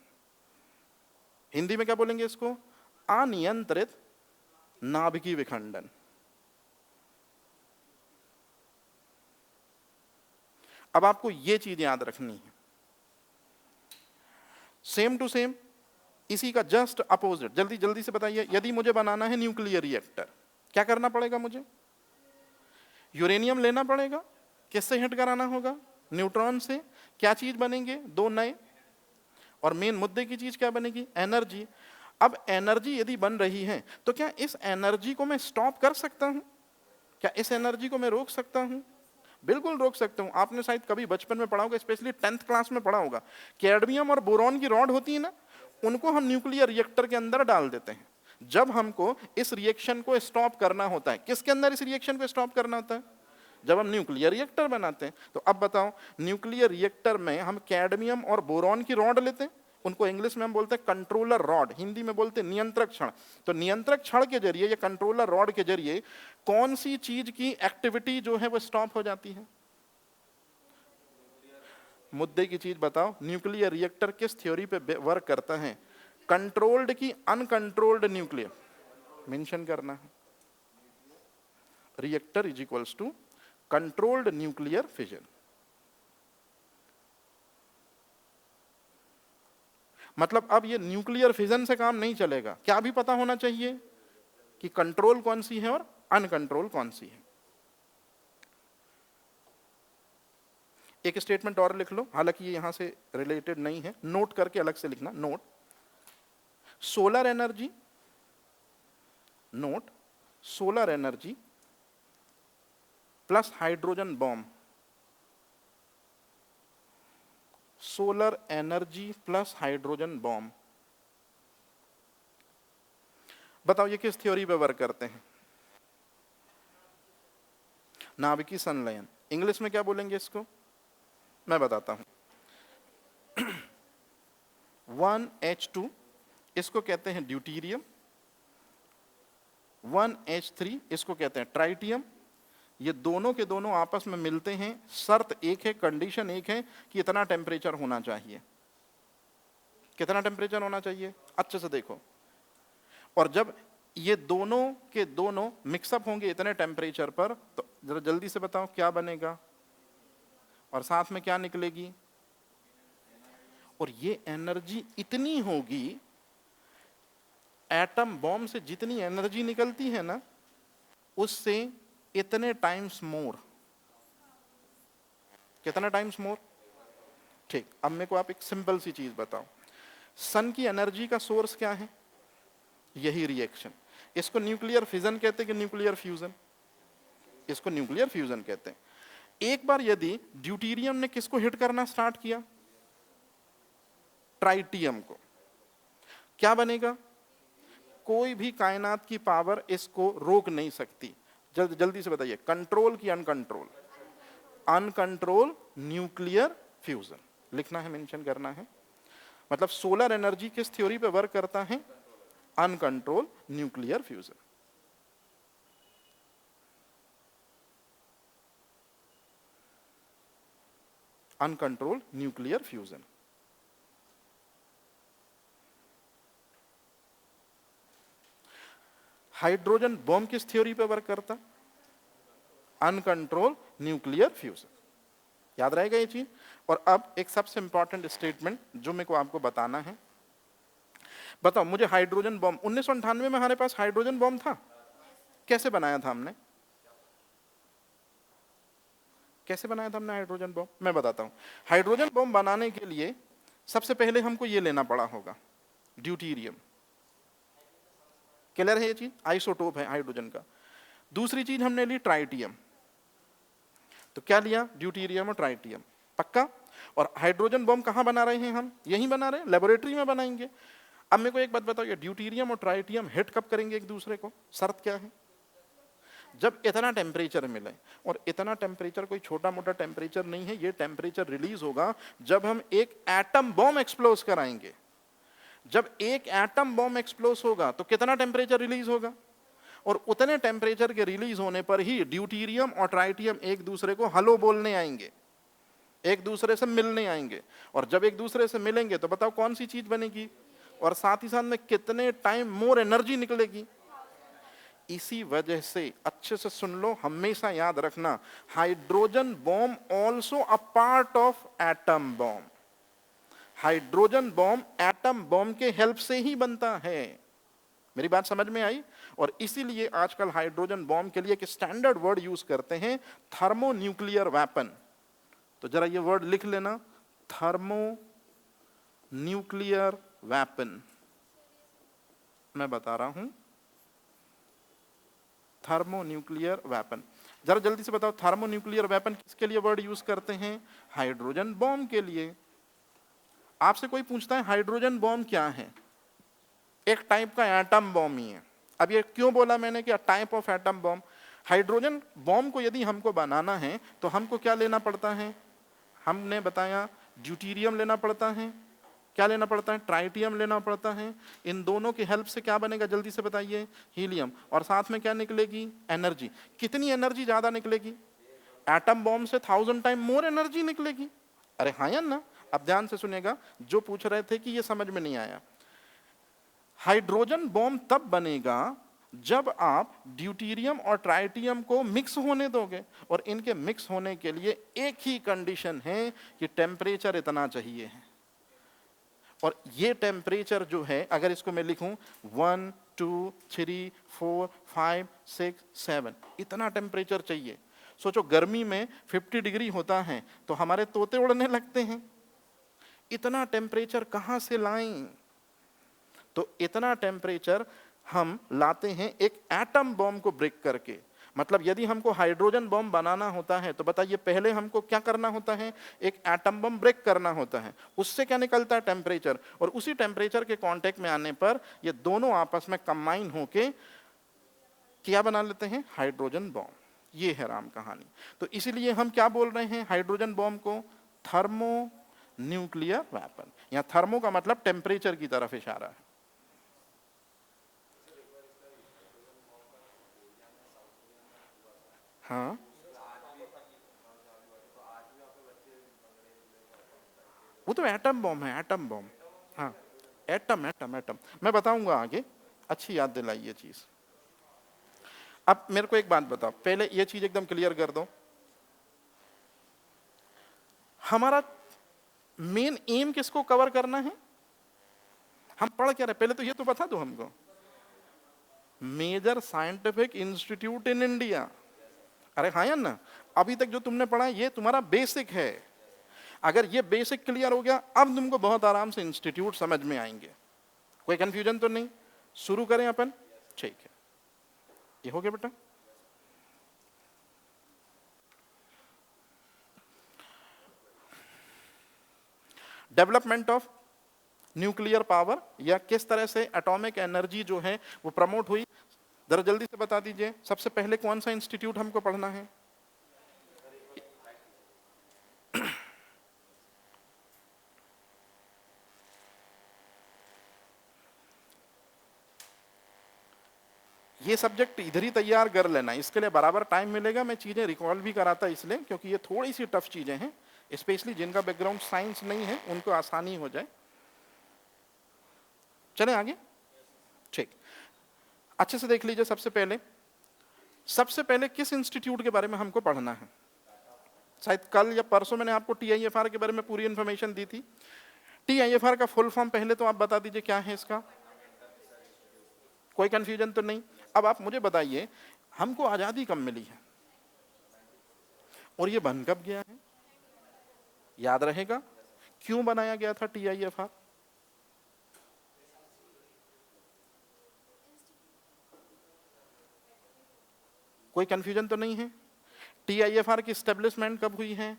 S1: Hindi में क्या बोलेंगे इसको? अनियंत्रित नाभिकीय विखंडन। अब आपको यह चीज याद रखनी है, सेम टू सेम इसी का जस्ट अपोजिट। जल्दी जल्दी से बताइए, यदि मुझे बनाना है न्यूक्लियर रिएक्टर, क्या करना पड़ेगा मुझे? यूरेनियम लेना पड़ेगा। किससे हिट कराना होगा? न्यूट्रॉन से। क्या चीज बनेंगे? 2 नए। और मेन मुद्दे की चीज क्या बनेगी? एनर्जी। अब एनर्जी यदि बन रही है तो क्या इस एनर्जी को मैं स्टॉप कर सकता हूं? क्या इस एनर्जी को मैं रोक सकता हूं? बिल्कुल रोक सकता हूं। आपने शायद कभी बचपन में पढ़ा होगा, स्पेशली 10th क्लास में पढ़ा होगा, कैडमियम और बोरॉन की रॉड होती है ना, उनको हम न्यूक्लियर रिएक्टर के अंदर डाल देते हैं। जब हमको इस रिएक्शन को स्टॉप करना होता है, किसके अंदर इस रिएक्शन को स्टॉप करना होता है? जब हम न्यूक्लियर रिएक्टर बनाते हैं। तो अब बताओ, न्यूक्लियर रिएक्टर में हम कैडमियम और बोरॉन की रॉड लेते हैं, उनको इंग्लिश में हम बोलते हैं कंट्रोलर रॉड, हिंदी में बोलते हैं नियंत्रक छड़। तो नियंत्रक छड़ के जरिए या कंट्रोलर रॉड के जरिए कौन सी चीज की एक्टिविटी जो है वो स्टॉप हो जाती है? मुद्दे की चीज बताओ, न्यूक्लियर रिएक्टर किस थ्योरी पे वर्क करता है? कंट्रोल्ड की अनकंट्रोल्ड न्यूक्लियर मेंशन करना है। Reactor is equals to controlled nuclear fission. मतलब अब ये न्यूक्लियर फिजन से काम नहीं चलेगा, क्या भी पता होना चाहिए कि कंट्रोल कौन सी है और अनकंट्रोल कौन सी है। एक स्टेटमेंट और लिख लो, हालांकि ये यहां से रिलेटेड नहीं है, नोट करके अलग से लिखना। Note solar energy, note solar energy plus hydrogen bomb, solar energy plus hydrogen bomb. बताओ ये किस थ्योरी पे वर्क करते हैं? नाभिकीय संलयन। इंग्लिश में क्या बोलेंगे इसको? मैं बताता हूं। 1H2 इसको कहते हैं ड्यूटीरियम, 1H3 इसको कहते हैं ट्राइटियम। ये दोनों के दोनों आपस में मिलते हैं, शर्त एक है, कंडीशन एक है कि इतना टेम्परेचर होना चाहिए। कितना टेम्परेचर होना चाहिए? अच्छे से देखो। और जब ये दोनों के दोनों मिक्सअप होंगे इतने टेम्परेचर पर, तो जरा जल्दी से बताओ क्या बनेगा और साथ में क्या निकलेगी? और ये एनर्जी इतनी होगी, एटम बॉम्ब से जितनी एनर्जी निकलती है ना, उससे इतने टाइम्स मोर। कितना टाइम्स मोर? ठीक। अब मेरे को आप एक सिंपल सी चीज बताओ, सन की एनर्जी का सोर्स क्या है? यही रिएक्शन। इसको न्यूक्लियर फिजन कहते हैं कि न्यूक्लियर फ्यूजन? इसको न्यूक्लियर फ्यूजन कहते हैं। एक बार यदि ड्यूटीरियम ने किसको हिट करना स्टार्ट किया? ट्राइटियम को, क्या बनेगा? कोई भी कायनात की पावर इसको रोक नहीं सकती। जल्दी से बताइए, कंट्रोल की अनकंट्रोल? अनकंट्रोल न्यूक्लियर फ्यूजन लिखना है, मेंशन करना है। मतलब सोलर एनर्जी किस थ्योरी पे वर्क करता है? Uncontrol nuclear fusion. Uncontrol nuclear fusion. Hydrogen bomb किस थ्योरी पे वर्क करता? Uncontrol nuclear fusion. याद रहेगा ये चीज। और अब एक सबसे इंपॉर्टेंट स्टेटमेंट जो मेरे को आपको बताना है। बताओ मुझे, हाइड्रोजन बॉम्ब 1998 में हमारे पास हाइड्रोजन बॉम्ब था। कैसे बनाया था हमने? कैसे बनाया था हमने हाइड्रोजन बॉम्ब? मैं बताता हूं। हाइड्रोजन बॉम्ब बनाने के लिए सबसे पहले हमको ये लेना पड़ा होगा, ड्यूटीरियम। क्लियर है ये चीज? आइसोटोप है हाइड्रोजन का। दूसरी चीज हमने ली ट्राइटियम। तो क्या लिया? ड्यूटीरियम और ट्राइटियम। पक्का? और हाइड्रोजन बॉम्ब कहां बना रहे हैं हम? यहीं बना रहे हैं, लेबोरेटरी में बनाएंगे। अब मेरे को एक बात बताओ, ये ड्यूटीरियम और ट्राइटियम हिट कब करेंगे एक दूसरे को? शर्त क्या है? जब इतना टेम्परेचर मिले। और इतना टेम्परेचर कोई छोटा मोटा टेम्परेचर नहीं है, ये टेम्परेचर रिलीज होगा जब हम एक एटम बॉम्ब एक्सप्लोज कराएंगे। जब एक एटम बॉम्ब एक्सप्लोज होगा तो कितना टेम्परेचर रिलीज होगा? और उतने टेम्परेचर के रिलीज होने पर ही ड्यूटीरियम और ट्राइटियम एक दूसरे को हेलो बोलने आएंगे, एक दूसरे से मिलने आएंगे। और जब एक दूसरे से मिलेंगे तो बताओ कौन सी चीज बनेगी? और साथ ही साथ में कितने टाइम मोर एनर्जी निकलेगी? इसी वजह से अच्छे से सुन लो, हमेशा याद रखना, hydrogen bomb also a part of atom bomb. Hydrogen bomb atom bomb के हेल्प से ही बनता है। मेरी बात समझ में आई? और इसीलिए आजकल हाइड्रोजन बॉम्ब के लिए एक स्टैंडर्ड वर्ड यूज करते हैं, थर्मो न्यूक्लियर वेपन। तो जरा ये वर्ड लिख लेना, थर्मो न्यूक्लियर वेपन। मैं बता रहा हूं, थर्मो न्यूक्लियर वेपन। जरा जल्दी से बताओ, थर्मो न्यूक्लियर वेपन किसके लिए वर्ड यूज करते हैं? हाइड्रोजन बॉम्ब के लिए। आपसे कोई पूछता है हाइड्रोजन बॉम्ब क्या है, एक टाइप का एटम बॉम्ब ही है। अब ये क्यों बोला मैंने कि type of atom bomb? Hydrogen bomb को यदि हमको बनाना है तो हमको क्या लेना पड़ता है? हमने बताया ड्यूटीरियम लेना पड़ता है, क्या लेना पड़ता है? ट्राइटियम लेना पड़ता है। इन दोनों की हेल्प से क्या बनेगा जल्दी से बताइए? हीलियम। और साथ में क्या निकलेगी? एनर्जी। कितनी एनर्जी ज्यादा निकलेगी? एटम बॉम्ब से 1000 टाइम मोर एनर्जी निकलेगी। अरे हाँ या ना? अब ध्यान से सुनिएगा, जो पूछ रहे थे कि ये समझ में नहीं आया, हाइड्रोजन बॉम्ब तब बनेगा जब आप ड्यूटीरियम और ट्राइटियम को मिक्स होने दोगे, और इनके मिक्स होने के लिए एक ही कंडीशन है कि टेम्परेचर इतना चाहिए है। और ये टेम्परेचर जो है, अगर इसको मैं लिखूं 1 2 3 4 5 6 7, इतना टेम्परेचर चाहिए। सोचो गर्मी में 50 डिग्री होता है तो हमारे तोते उड़ने लगते हैं। इतना टेम्परेचर कहां से लाएं? तो इतना टेम्परेचर हम लाते हैं एक एटम बॉम्ब को ब्रेक करके। मतलब यदि हमको हाइड्रोजन बॉम्ब बनाना होता है तो बताइए पहले हमको क्या करना होता है? एक एटम बॉम्ब ब्रेक करना होता है। उससे क्या निकलता है? टेम्परेचर। और उसी टेम्परेचर के कांटेक्ट में आने पर ये दोनों आपस में कंबाइन होके क्या बना लेते हैं? Hydrogen bomb. ये है राम कहानी। तो इसीलिए हम क्या बोल रहे हैं हाइड्रोजन बॉम्ब को? Thermo nuclear weapon. यहां थर्मो का मतलब टेम्परेचर की तरफ इशारा है। हाँ, वो तो एटम बॉम्ब है, एटम बॉम्ब। हाँ, एटम एटम एटम मैं बताऊंगा आगे। अच्छी याद दिलाई ये चीज। अब मेरे को एक बात बताओ, पहले ये चीज एकदम क्लियर कर दो, हमारा मेन एम किसको कवर करना है? हम पढ़ क्या रहे पहले तो ये तो बता दो हमको। Major scientific institute in India. अरे हाँ या ना? अभी तक जो तुमने पढ़ा ये तुम्हारा बेसिक है। अगर ये बेसिक क्लियर हो गया अब तुमको बहुत आराम से इंस्टीट्यूट समझ में आएंगे। कोई कंफ्यूजन तो नहीं? शुरू करें अपन? ठीक है, ये हो गया बेटा। डेवलपमेंट ऑफ न्यूक्लियर पावर, या किस तरह से एटॉमिक एनर्जी जो है वो प्रमोट हुई, जरा जल्दी से बता दीजिए। सबसे पहले कौन सा इंस्टीट्यूट हमको पढ़ना है? ये सब्जेक्ट इधर ही तैयार कर लेना, इसके लिए बराबर टाइम मिलेगा। मैं चीजें रिकॉल भी कराता इसलिए क्योंकि ये थोड़ी सी टफ चीजें हैं, स्पेशली जिनका बैकग्राउंड साइंस नहीं है उनको आसानी हो जाए। चले आगे? ठीक, अच्छे से देख लीजिए। सबसे पहले किस इंस्टीट्यूट के बारे में हमको पढ़ना है? शायद कल या परसों मैंने आपको TIFR के बारे में पूरी इंफॉर्मेशन दी थी। TIFR का फुल फॉर्म पहले तो आप बता दीजिए क्या है इसका? कोई कंफ्यूजन तो नहीं? अब आप मुझे बताइए हमको आजादी कब मिली है और ये बन कब गया है? याद रहेगा? क्यों बनाया गया था TIFR? कोई कंफ्यूजन तो नहीं है? TIFR की स्टेब्लिशमेंट कब हुई है?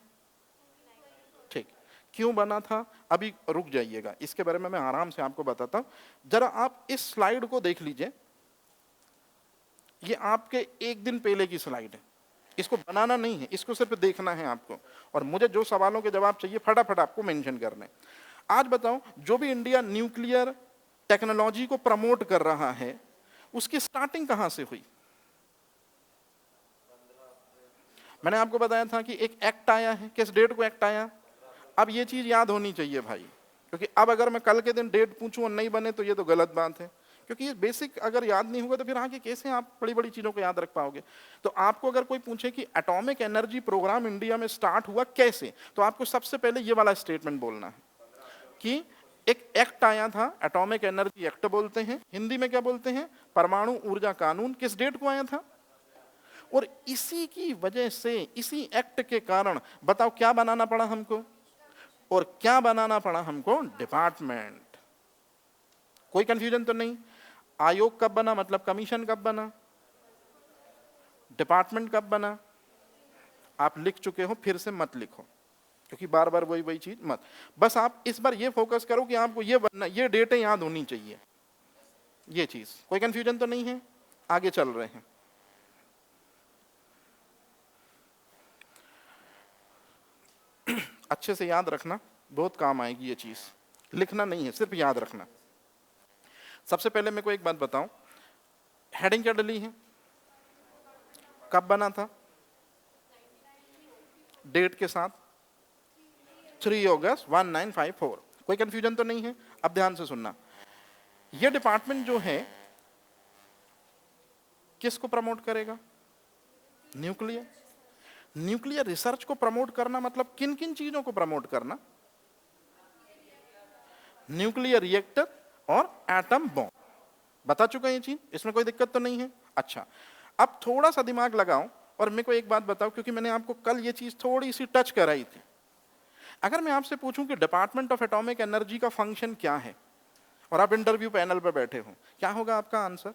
S1: ठीक, क्यों बना था? अभी रुक जाइएगा, इसके बारे में मैं आराम से आपको बताता हूं। जरा आप इस स्लाइड को देख लीजिए, ये आपके एक दिन पहले की स्लाइड है। इसको बनाना नहीं है, इसको सिर्फ देखना है आपको, और मुझे जो सवालों के जवाब चाहिए फटाफट आपको मेंशन करने। आज बताओ, जो भी इंडिया न्यूक्लियर टेक्नोलॉजी को प्रमोट कर रहा है उसकी स्टार्टिंग कहां से हुई? मैंने आपको बताया था कि एक एक्ट आया है। किस डेट को एक्ट आया? अब ये चीज याद होनी चाहिए भाई, क्योंकि अब अगर मैं कल के दिन डेट पूछूं और नहीं बने तो ये तो गलत बात है, क्योंकि ये बेसिक अगर याद नहीं होगा तो फिर आगे कैसे आप बड़ी बड़ी चीजों को याद रख पाओगे। तो आपको अगर कोई पूछे कि एटॉमिक एनर्जी प्रोग्राम इंडिया में स्टार्ट हुआ कैसे, तो आपको सबसे पहले ये वाला स्टेटमेंट बोलना है कि एक एक्ट आया था, एटॉमिक एनर्जी एक्ट बोलते हैं, हिंदी में क्या बोलते हैं? परमाणु ऊर्जा कानून। किस डेट को आया था? और इसी की वजह से, इसी एक्ट के कारण बताओ क्या बनाना पड़ा हमको? और क्या बनाना पड़ा हमको? डिपार्टमेंट। कोई कंफ्यूजन तो नहीं? आयोग कब बना, मतलब कमीशन कब बना? डिपार्टमेंट कब बना? आप लिख चुके हो, फिर से मत लिखो क्योंकि बार बार वही चीज मत। बस आप इस बार ये फोकस करो कि आपको ये बनना, ये डेटें याद होनी चाहिए। ये चीज, कोई कंफ्यूजन तो नहीं है? आगे चल रहे हैं। अच्छे से याद रखना, बहुत काम आएगी ये चीज, लिखना नहीं है, सिर्फ याद रखना। सबसे पहले मेरे को एक बात बताओ, हेडिंग क्या डली है? कब बना था? डेट के साथ 3 अगस्त 1954। कोई कंफ्यूजन तो नहीं है? अब ध्यान से सुनना, ये डिपार्टमेंट जो है किसको प्रमोट करेगा? न्यूक्लियर। न्यूक्लियर रिसर्च को प्रमोट करना मतलब किन किन चीजों को प्रमोट करना? न्यूक्लियर रिएक्टर और एटम बॉम्ब। बता चुका ये चीज, इसमें कोई दिक्कत तो नहीं है? अच्छा, अब थोड़ा सा दिमाग लगाओ और मेरे को एक बात बताओ, क्योंकि मैंने आपको कल ये चीज थोड़ी सी टच कराई थी। अगर मैं आपसे पूछूं कि डिपार्टमेंट ऑफ एटॉमिक एनर्जी का फंक्शन क्या है, और आप इंटरव्यू पैनल पर बैठे हो, क्या होगा आपका आंसर?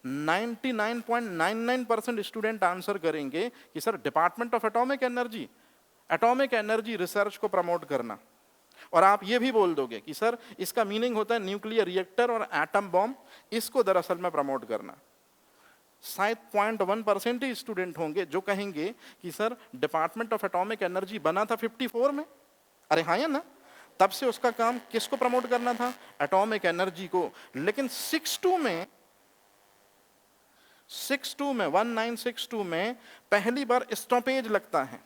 S1: 99.99% स्टूडेंट आंसर करेंगे कि sir department of atomic energy research को प्रमोट करना। और आप ये भी बोल दोगे कि सर इसका मीनिंग होता है न्यूक्लियर रिएक्टर और एटम बॉम्ब, इसको दरअसल में प्रमोट करना। शायद 0.1% ही स्टूडेंट होंगे जो कहेंगे कि sir department of atomic energy बना था 54 में। अरे हाँ या ना? तब से उसका काम किसको प्रमोट करना था? एटॉमिक एनर्जी को। लेकिन 1962 में पहली बार स्टॉपेज लगता है।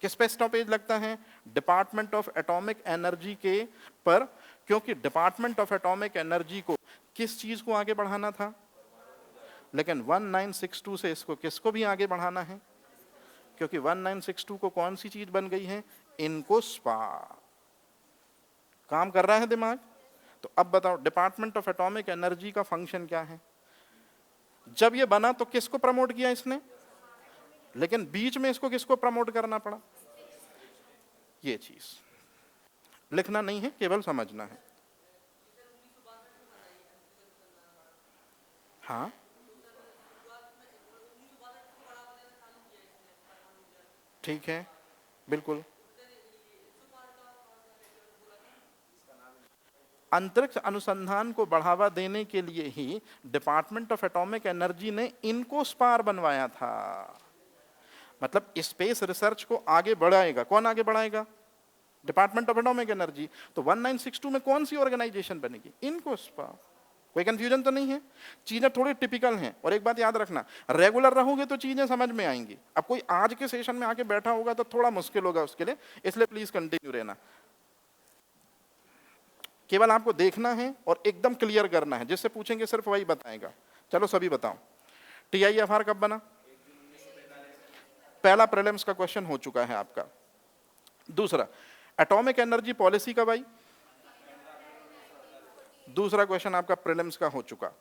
S1: किस पे स्टॉपेज लगता है? डिपार्टमेंट ऑफ एटॉमिक एनर्जी के पर, क्योंकि डिपार्टमेंट ऑफ एटॉमिक एनर्जी को किस चीज को आगे बढ़ाना था? लेकिन 1962 से इसको किसको भी आगे बढ़ाना है? क्योंकि 1962 को कौन सी चीज बन गई है? इनकोस्पार्क। काम कर रहा है दिमाग? तो अब बताओ डिपार्टमेंट ऑफ एटॉमिक एनर्जी का फंक्शन क्या है? जब ये बना तो किसको प्रमोट किया इसने? लेकिन बीच में इसको किसको प्रमोट करना पड़ा? ये चीज लिखना नहीं है, केवल समझना है। हाँ, ठीक है, बिल्कुल। अंतरिक्ष अनुसंधान को बढ़ावा देने के लिए ही डिपार्टमेंट ऑफ एटॉमिक एनर्जी ने इनकोस्पार बनवाया था। मतलब स्पेस रिसर्च को आगे बढ़ाएगा कौन? आगे बढ़ाएगा डिपार्टमेंट ऑफ एटॉमिक एनर्जी। तो 1962 में कौन सी ऑर्गेनाइजेशन बनेगी? इनकोस्पार। कोई कंफ्यूजन तो नहीं है? चीजें थोड़ी टिपिकल हैं। और एक बात याद रखना, रेगुलर रहोगे तो चीजें समझ में आएंगी। अब कोई आज के सेशन में आके बैठा होगा तो थोड़ा मुश्किल होगा उसके लिए, इसलिए प्लीज कंटिन्यू रहना। केवल आपको देखना है और एकदम क्लियर करना है, जिससे पूछेंगे सिर्फ वही बताएगा। चलो सभी बताओ, TIFR कब बना? पहला प्रीलिम्स का क्वेश्चन हो चुका है आपका। दूसरा, एटॉमिक एनर्जी पॉलिसी कब आई? दूसरा क्वेश्चन आपका प्रीलिम्स का हो चुका।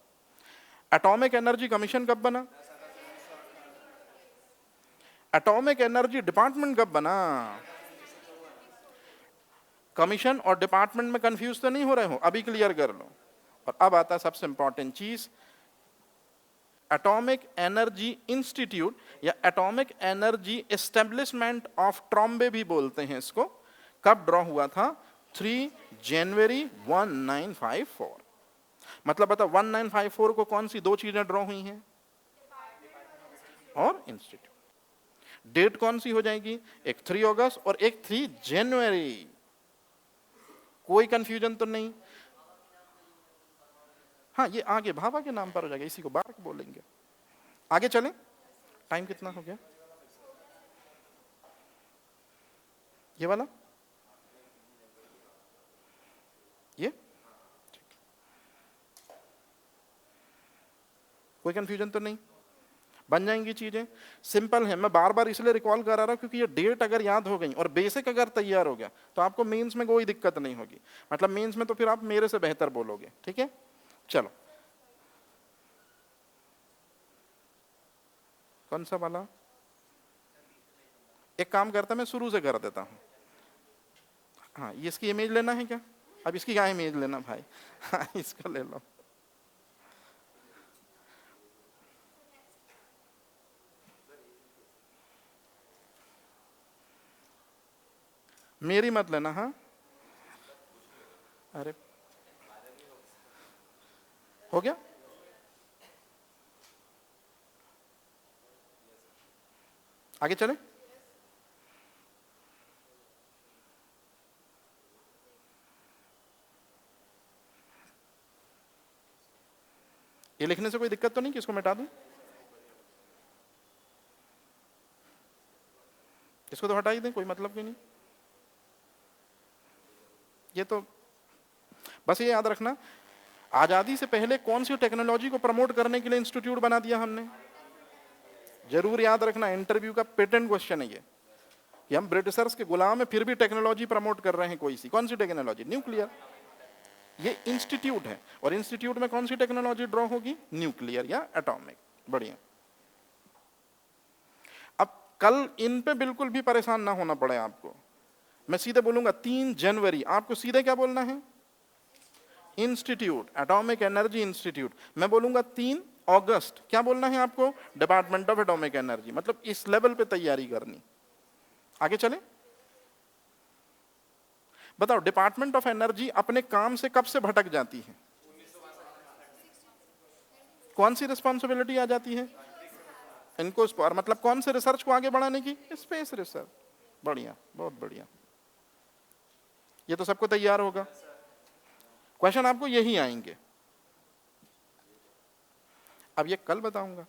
S1: एटॉमिक एनर्जी कमीशन कब बना? एटॉमिक एनर्जी डिपार्टमेंट कब बना? कमीशन और डिपार्टमेंट में कंफ्यूज तो नहीं हो रहे हो? अभी क्लियर कर लो। और अब आता है सबसे इंपॉर्टेंट चीज, एटॉमिक एनर्जी इंस्टीट्यूट या atomic energy establishment of Trombay भी बोलते हैं इसको, कब ड्रॉ हुआ था? 3 जनवरी 1954। मतलब बता 1954 को कौन सी दो चीजें ड्रॉ हुई हैं? और इंस्टीट्यूट। डेट कौन सी हो जाएगी? एक 3 अगस्त और एक 3 जनवरी। कोई कंफ्यूजन तो नहीं? हाँ, ये आगे भाभा के नाम पर हो जाएगा, इसी को बार्क बोलेंगे। आगे चलें, टाइम कितना हो गया? ये वाला, ये ठीक। कोई कंफ्यूजन तो नहीं? बन जाएंगी चीजें, सिंपल है। मैं बार बार इसलिए रिकॉल करा रहा हूं क्योंकि ये डेट अगर याद हो गई और बेसिक अगर तैयार हो गया तो आपको मेंस में कोई दिक्कत नहीं होगी। मतलब मेंस में तो फिर आप मेरे से बेहतर बोलोगे। ठीक है, चलो कौन सा वाला? एक काम करता मैं शुरू से कर देता हूं। हाँ, ये इसकी इमेज लेना है क्या? अब इसकी क्या इमेज लेना भाई? हाँ, इसको ले लो। मेरी मत लेना। हाँ, अरे हो गया? आगे चले? ये लिखने से कोई दिक्कत तो नहीं कि इसको मिटा दूं? इसको तो हटा ही दें, कोई मतलब भी नहीं। ये तो बस ये याद रखना, आजादी से पहले कौन सी टेक्नोलॉजी को प्रमोट करने के लिए इंस्टीट्यूट बना दिया हमने? जरूर याद रखना, इंटरव्यू का पेटेंट क्वेश्चन है ये, कि हम ब्रिटिशर्स के गुलाम है फिर भी टेक्नोलॉजी प्रमोट कर रहे हैं कोई सी। कौन सी टेक्नोलॉजी? न्यूक्लियर। ये इंस्टीट्यूट है, और इंस्टीट्यूट में कौन सी टेक्नोलॉजी ड्रॉ होगी? न्यूक्लियर या एटॉमिक। बढ़िया। अब कल इन पे बिल्कुल भी परेशान ना होना पड़े आपको, मैं सीधे बोलूंगा 3 जनवरी, आपको सीधे क्या बोलना है? Institute, atomic energy institute. मैं बोलूंगा 3 अगस्त, क्या बोलना है आपको? Department of atomic energy. मतलब इस लेवल पे तैयारी करनी। आगे चले, बताओ डिपार्टमेंट ऑफ एनर्जी अपने काम से कब से भटक जाती है? कौन सी रिस्पॉन्सिबिलिटी आ जाती है इनको? और मतलब कौन से रिसर्च को आगे बढ़ाने की? Space research. बढ़िया, बहुत बढ़िया। ये तो सबको तैयार होगा। क्वेश्चन आपको यही आएंगे। अब ये कल बताऊंगा।